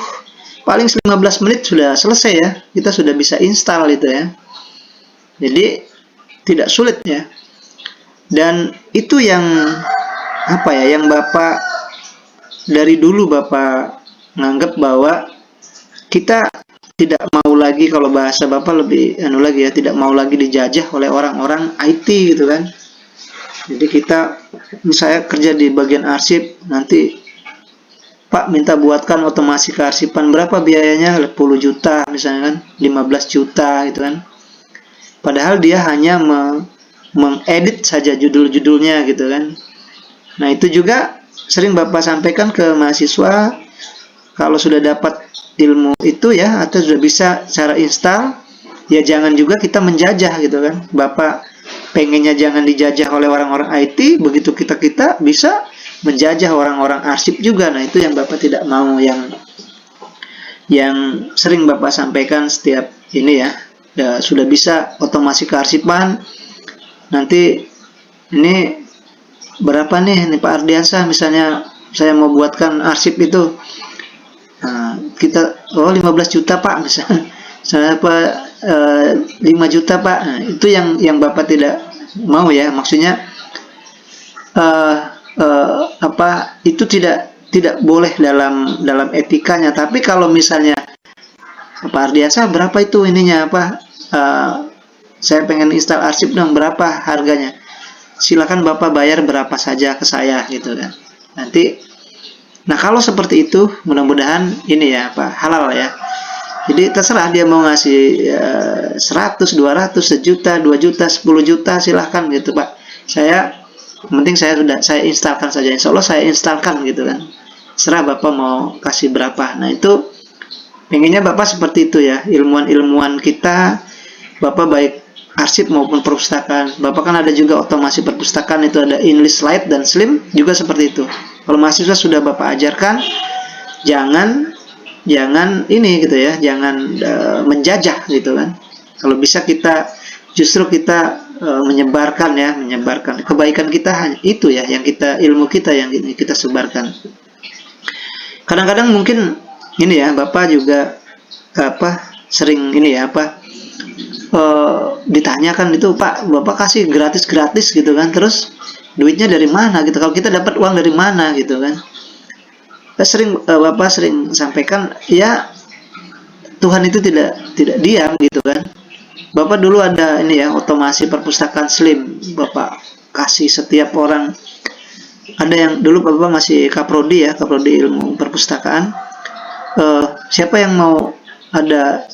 paling 15 menit sudah selesai ya. Kita sudah bisa install itu ya. Jadi tidak sulit ya. Dan itu yang yang Bapak dari dulu Bapak menganggap bahwa kita tidak mau lagi, kalau bahasa Bapak lebih lagi ya, tidak mau lagi dijajah oleh orang-orang IT gitu kan. Jadi kita misalnya kerja di bagian arsip, nanti Pak minta buatkan otomasi kearsipan, berapa biayanya? 10 juta misalnya kan, 15 juta gitu kan. Padahal dia hanya mengedit saja judul-judulnya gitu kan. Nah, itu juga sering Bapak sampaikan ke mahasiswa, kalau sudah dapat ilmu itu ya, atau sudah bisa cara install, ya jangan juga kita menjajah gitu kan. Bapak pengennya jangan dijajah oleh orang-orang IT, begitu kita bisa menjajah orang-orang arsip juga. Nah, itu yang Bapak tidak mau, yang sering Bapak sampaikan setiap ini ya. Sudah bisa otomasi kearsipan, nanti ini berapa nih Pak Ardiansyah, misalnya saya mau buatkan arsip itu, kita 15 juta Pak misalnya, saya 5 juta Pak. Nah, itu yang Bapak tidak mau ya, maksudnya itu tidak boleh dalam etikanya. Tapi kalau misalnya Pak Ardiansyah, berapa itu ininya saya pengen install arsip dong, berapa harganya? Silakan Bapak bayar berapa saja ke saya gitu kan. Nanti, nah kalau seperti itu mudah-mudahan ini ya halal ya. Jadi terserah dia mau ngasih 100, 200, 1 juta, 2 juta, 10 juta, silahkan gitu Pak. Saya penting saya instalkan saja, insya Allah saya instalkan gitu kan. Serah Bapak mau kasih berapa. Nah, itu pengennya Bapak seperti itu ya, ilmuwan-ilmuwan kita, Bapak baik arsip maupun perpustakaan. Bapak kan ada juga otomasi perpustakaan, itu ada English Light dan Slim juga seperti itu. Kalau mahasiswa sudah Bapak ajarkan, jangan ini gitu ya, jangan menjajah gitu kan. Kalau bisa justru kita menyebarkan kebaikan kita, hanya itu ya yang ilmu kita yang kita sebarkan. Kadang-kadang mungkin ini ya, Bapak juga sering ini ya ditanyakan itu, Pak, Bapak kasih gratis gitu kan, terus duitnya dari mana gitu, kalau kita dapat uang dari mana gitu kan. Bapak sering sampaikan ya, Tuhan itu tidak diam gitu kan. Bapak dulu ada ini ya, otomasi perpustakaan Slim, Bapak kasih setiap orang. Ada yang dulu Bapak masih kaprodi ilmu perpustakaan, siapa yang mau ada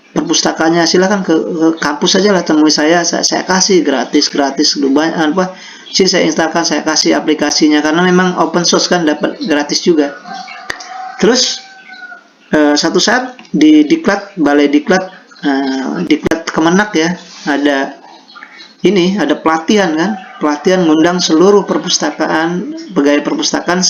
perpustakaannya, silahkan ke kampus saja lah, temui saya kasih gratis banyak apa sih, saya instalkan, saya kasih aplikasinya, karena memang open source kan, dapat gratis juga. Terus satu saat di Diklat, Balai Diklat, Diklat Kemenak ya, ada pelatihan kan, pelatihan ngundang seluruh perpustakaan, pegawai perpustakaan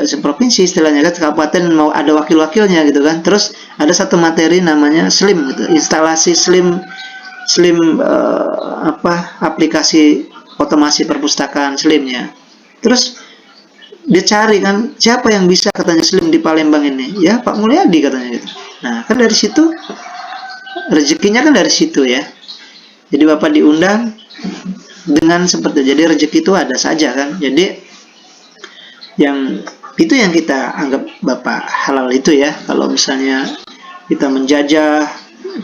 seprovinsi istilahnya kan, kabupaten mau ada wakil-wakilnya gitu kan. Terus ada satu materi namanya SLIM gitu, instalasi SLIM aplikasi otomasi perpustakaan SLIM-nya. Terus dia cari kan, siapa yang bisa katanya SLIM di Palembang ini, ya Pak Mulyadi katanya gitu. Nah kan dari situ rezekinya kan, dari situ ya. Jadi Bapak diundang dengan seperti, jadi rezeki itu ada saja kan. Jadi yang kita anggap Bapak halal itu ya. Kalau misalnya kita menjajah,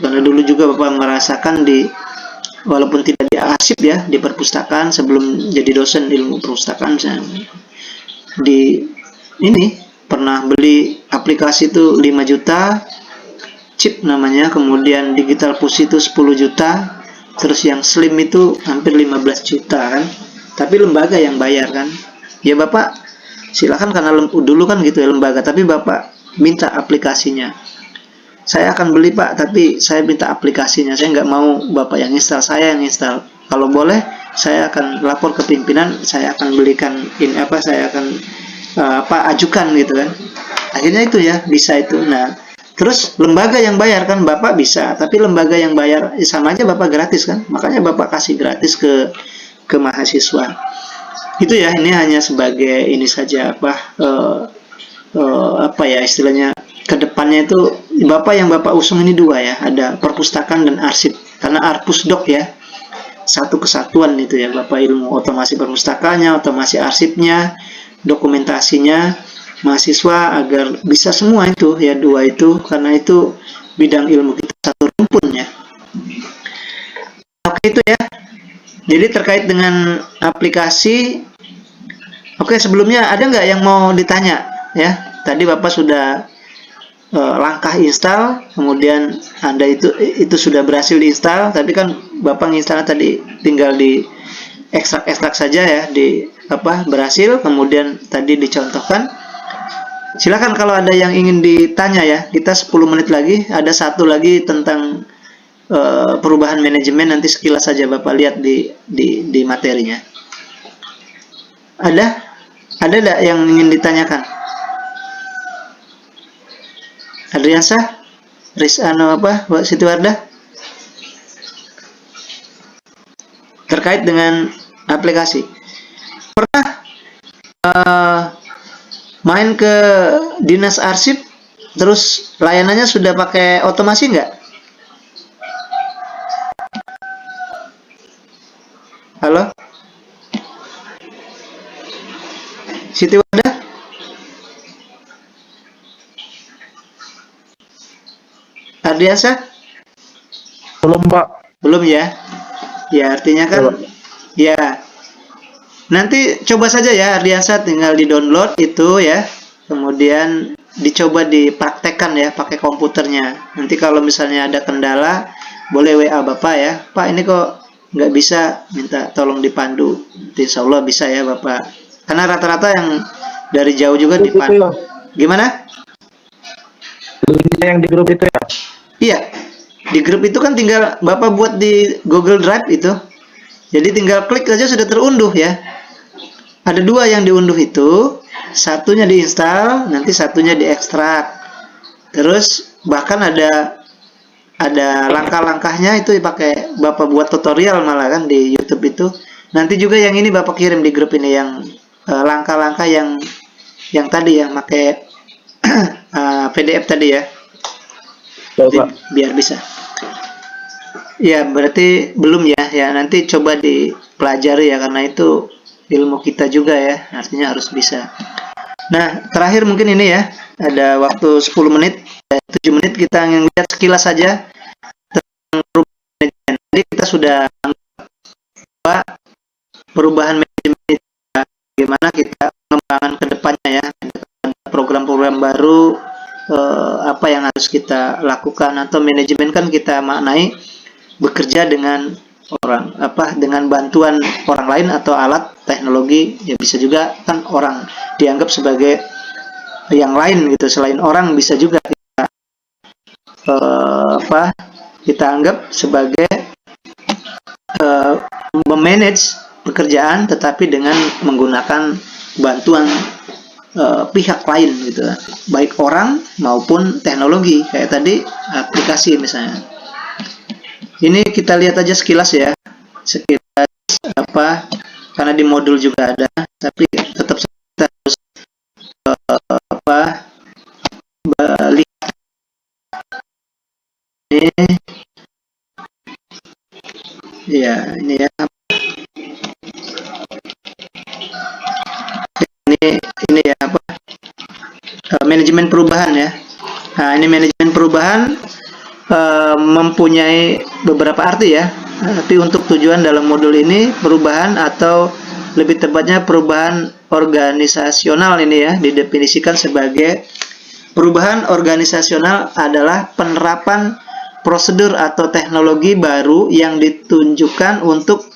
karena dulu juga Bapak merasakan walaupun tidak di arsip ya, di perpustakaan sebelum jadi dosen ilmu perpustakaan, pernah beli aplikasi itu 5 juta, chip namanya, kemudian digital push itu 10 juta, terus yang SLIM itu hampir 15 juta kan. Tapi lembaga yang bayar kan. Ya Bapak silakan, karena dulu kan gitu ya lembaga, tapi Bapak minta aplikasinya. Saya akan beli Pak, tapi saya minta aplikasinya. Saya nggak mau Bapak yang install, saya yang install. Kalau boleh, saya akan lapor ke pimpinan, saya akan belikan saya akan ajukan gitu kan. Akhirnya itu ya, bisa itu. Nah, terus lembaga yang bayar kan, Bapak bisa, tapi lembaga yang bayar sama aja Bapak gratis kan. Makanya Bapak kasih gratis ke mahasiswa. Itu ya, ini hanya sebagai ini saja istilahnya kedepannya itu Bapak yang Bapak usung ini 2 ya, ada perpustakaan dan arsip, karena Arpusdok ya, satu kesatuan itu ya Bapak, ilmu otomasi perpustakaannya, otomasi arsipnya, dokumentasinya, mahasiswa agar bisa semua itu ya, 2 itu, karena itu bidang ilmu kita satu rumpun ya. Oke itu ya. Jadi terkait dengan aplikasi, oke sebelumnya ada nggak yang mau ditanya ya? Tadi Bapak sudah langkah install, kemudian Anda itu sudah berhasil diinstal, tapi kan Bapak nginstalnya tadi tinggal di ekstrak saja ya, berhasil, kemudian tadi dicontohkan. Silakan kalau ada yang ingin ditanya ya, kita 10 menit lagi, ada satu lagi tentang perubahan manajemen, nanti sekilas saja Bapak lihat di materinya. Ada enggak yang ingin ditanyakan? Adriansa, Siti Wardah, terkait dengan aplikasi. Pernah main ke dinas arsip, terus layanannya sudah pakai otomasi nggak? Halo? Siti Wardah? Ardiansa? Belum Pak. Belum ya? Ya artinya kan belum. Ya nanti coba saja ya Ardiansa, tinggal di download itu ya, kemudian dicoba dipraktekkan ya pakai komputernya. Nanti kalau misalnya ada kendala boleh WA Bapak ya, Pak ini kok nggak bisa, minta tolong dipandu. Insya Allah bisa ya Bapak, karena rata-rata yang dari jauh juga dipandu. Gimana? Yang di grup itu ya? Iya, di grup itu kan tinggal Bapak buat di Google Drive itu, jadi tinggal klik saja sudah terunduh ya. Ada 2 yang diunduh itu, satunya diinstal, nanti satunya diekstrak. Terus bahkan ada langkah-langkahnya itu dipakai Bapak buat tutorial malah kan di YouTube itu. Nanti juga yang ini Bapak kirim di grup ini, yang langkah-langkah yang tadi yang pakai PDF tadi ya. Biar bisa. Ya berarti belum ya. Ya nanti coba dipelajari ya, karena itu ilmu kita juga ya, artinya harus bisa. Nah terakhir mungkin ini ya, ada waktu 10 menit, 7 menit kita ngelihat sekilas saja tentang perubahan manajemen. Jadi kita sudah perubahan manajemen, bagaimana kita mengembangkan ke kita lakukan. Atau manajemen kan kita maknai bekerja dengan orang, dengan bantuan orang lain atau alat teknologi. Ya bisa juga kan orang dianggap sebagai yang lain gitu, selain orang bisa juga kita kita anggap sebagai memanage pekerjaan, tetapi dengan menggunakan bantuan pihak lain gitu, baik orang maupun teknologi, kayak tadi aplikasi misalnya. Ini kita lihat aja sekilas ya, sekilas karena di modul juga ada, tapi tetap kita harus lihat ini ya, ini ya, ini ya manajemen perubahan ya. Nah, ini manajemen perubahan mempunyai beberapa arti ya, tapi untuk tujuan dalam modul ini perubahan, atau lebih tepatnya perubahan organisasional, ini ya didefinisikan sebagai perubahan organisasional adalah penerapan prosedur atau teknologi baru yang ditunjukkan untuk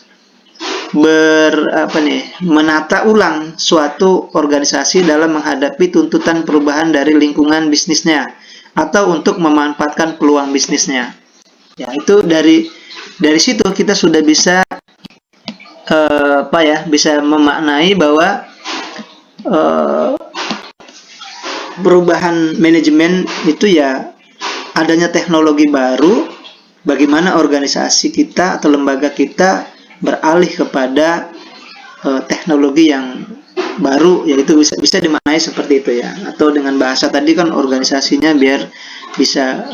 menata ulang suatu organisasi dalam menghadapi tuntutan perubahan dari lingkungan bisnisnya atau untuk memanfaatkan peluang bisnisnya. Ya, itu dari situ kita sudah bisa bisa memaknai bahwa perubahan manajemen itu ya adanya teknologi baru, bagaimana organisasi kita atau lembaga kita beralih kepada teknologi yang baru, yaitu bisa dimaknai seperti itu ya. Atau dengan bahasa tadi kan organisasinya biar bisa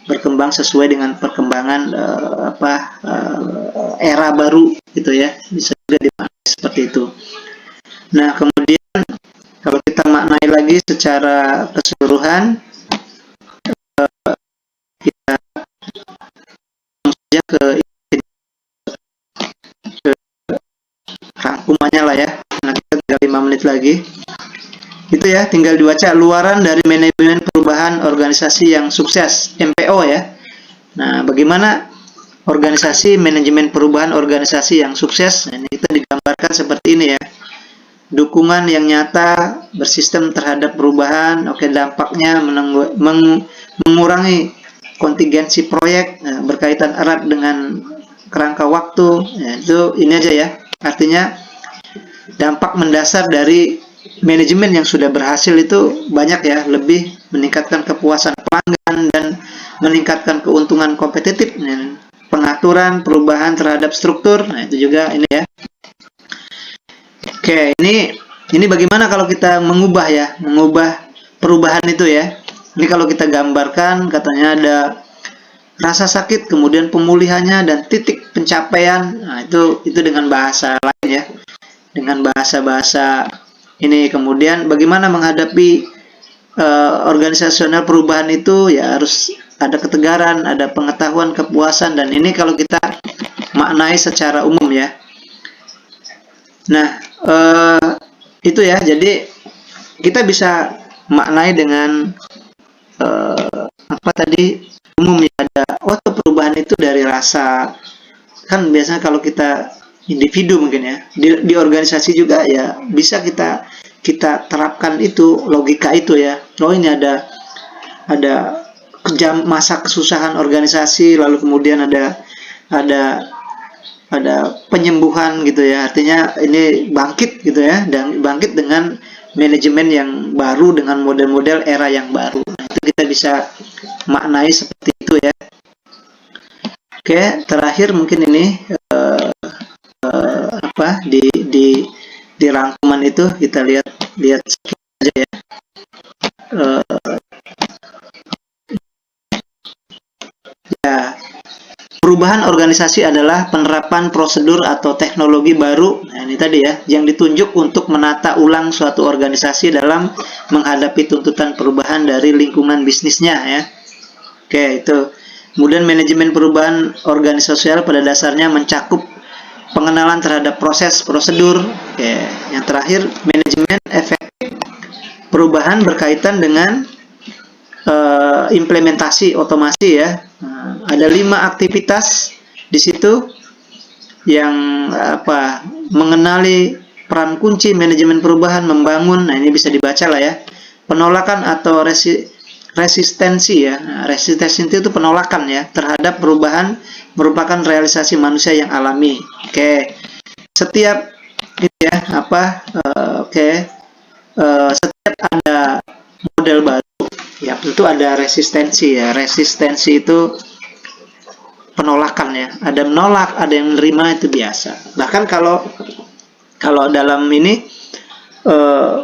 berkembang sesuai dengan perkembangan era baru gitu ya, bisa juga dimaknai seperti itu. Nah, kemudian kalau kita maknai lagi secara keseluruhan, kita saja ke rangkumannya lah ya. Nah, kita tinggal 5 menit lagi. Itu ya, tinggal dibaca luaran dari manajemen perubahan organisasi yang sukses, MPO ya. Nah, bagaimana organisasi manajemen perubahan organisasi yang sukses? Nah, ini kita digambarkan seperti ini ya. Dukungan yang nyata bersistem terhadap perubahan, dampaknya mengurangi kontingensi proyek, berkaitan erat dengan kerangka waktu. Ya, itu ini aja ya. Artinya dampak mendasar dari manajemen yang sudah berhasil itu banyak ya, lebih meningkatkan kepuasan pelanggan dan meningkatkan keuntungan kompetitif, pengaturan perubahan terhadap struktur. Nah, itu juga ini ya. Oke, ini bagaimana kalau kita mengubah perubahan itu ya. Ini kalau kita gambarkan, katanya ada rasa sakit, kemudian pemulihannya dan titik pencapaian. Nah, itu dengan bahasa lain ya. Dengan bahasa ini, kemudian bagaimana menghadapi organisasional perubahan itu ya, harus ada ketegaran, ada pengetahuan, kepuasan, dan ini kalau kita maknai secara umum ya. Nah, itu ya, jadi kita bisa maknai dengan umum ya, ada perubahan itu dari rasa, kan biasanya kalau kita individu mungkin ya, di organisasi juga ya bisa kita terapkan itu, logika itu ya. Oh, ini ada masa kesusahan organisasi, lalu kemudian ada penyembuhan gitu ya, artinya ini bangkit gitu ya, dan bangkit dengan manajemen yang baru, dengan model-model era yang baru. Nah, itu kita bisa maknai seperti itu ya. Oke, terakhir mungkin ini di rangkuman itu kita lihat sedikit aja ya. Perubahan organisasi adalah penerapan prosedur atau teknologi baru. Nah, ini tadi ya, yang ditunjuk untuk menata ulang suatu organisasi dalam menghadapi tuntutan perubahan dari lingkungan bisnisnya ya. Oke, itu. Kemudian manajemen perubahan organisasial pada dasarnya mencakup pengenalan terhadap proses, prosedur. Oke, yang terakhir manajemen efektif perubahan berkaitan dengan implementasi otomasi ya. Nah, ada 5 aktivitas di situ yang mengenali peran kunci manajemen perubahan membangun. Nah, ini bisa dibaca lah ya. Penolakan atau resistensi ya. Nah, resistensi itu penolakan ya terhadap perubahan merupakan realisasi manusia yang alami. Oke. Setiap ini ya setiap ada model baru ya tentu ada resistensi ya. Resistensi itu penolakan ya. Ada menolak, ada yang menerima, itu biasa. Bahkan kalau dalam ini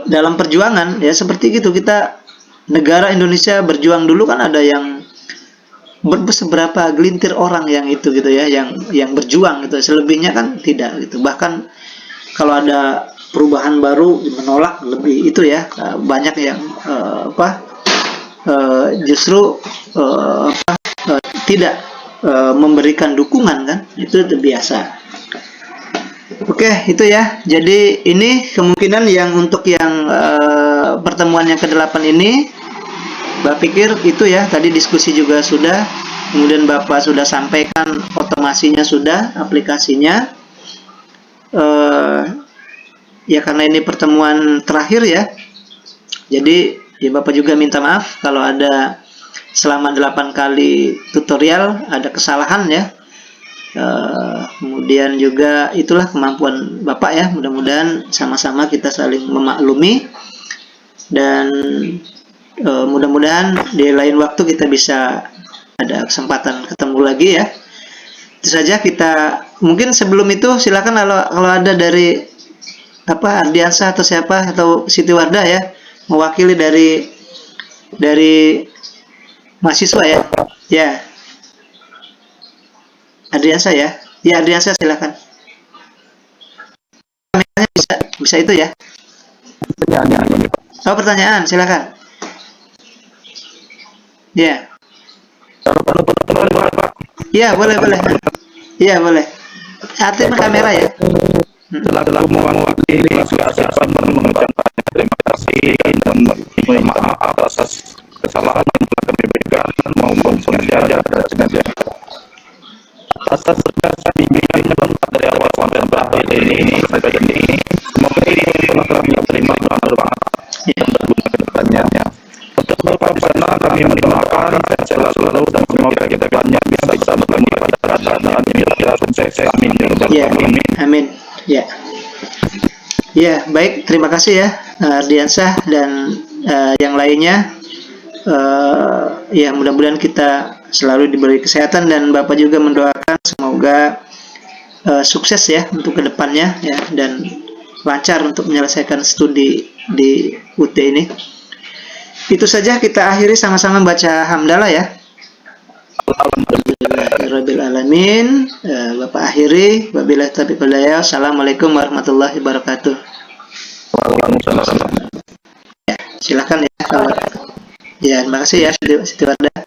dalam perjuangan ya seperti gitu, kita negara Indonesia berjuang dulu kan ada yang beberapa gelintir orang yang itu gitu ya, yang berjuang gitu. Selebihnya kan tidak gitu. Bahkan kalau ada perubahan baru menolak lebih itu ya, banyak yang justru tidak memberikan dukungan kan, itu biasa. Oke, itu ya. Jadi ini kemungkinan yang untuk yang pertemuan yang ke-8 ini, Bapak pikir itu ya, tadi diskusi juga sudah, kemudian Bapak sudah sampaikan otomasinya sudah, aplikasinya. Ya karena ini pertemuan terakhir ya, jadi ya Bapak juga minta maaf kalau ada selama 8 kali tutorial ada kesalahan ya. Kemudian juga itulah kemampuan Bapak ya, mudah-mudahan sama-sama kita saling memaklumi, dan mudah-mudahan di lain waktu kita bisa ada kesempatan ketemu lagi ya. Itu saja. Kita mungkin sebelum itu silakan kalau ada dari Ardiansyah atau siapa atau Siti Wardah ya, mewakili dari mahasiswa ya. Ya. Ardiansyah ya. Ya, Ardiansyah silakan. Kameranya bisa itu ya. Oh, pertanyaan, silakan. Ya. Ya, boleh. Iya, boleh. Aktifkan kamera ya. Setelah mewakili keasipan mengucapkan terima kasih dan meminta maaf atas kesalahan yang telah kami berikan maupun sengaja dan sengaja. Atas segala bimbingan dari awal sampai terakhir ini, semoga ini telah kami terima dan bermanfaat dan berguna ke depannya. Untuk Bapak di sana kami mendoakan sehat selalu dan semoga kita kedepannya bisa bertemu pada keadaan yang sukses. Amin. Amin. Ya. Ya, baik. Terima kasih ya Ardiansyah dan yang lainnya. Ya, mudah-mudahan kita selalu diberi kesehatan, dan Bapak juga mendoakan semoga sukses ya untuk kedepannya ya, dan lancar untuk menyelesaikan studi di UT ini. Itu saja, kita akhiri sama-sama baca hamdalah ya. Alhamdulillahirabbil alamin. Bapak akhiri, wabillahi taufiq wal hidayah. Assalamualaikum warahmatullahi wabarakatuh. Waalaikumsalam. Ya, silakan ya. Ya, terima kasih ya Siti Wardah.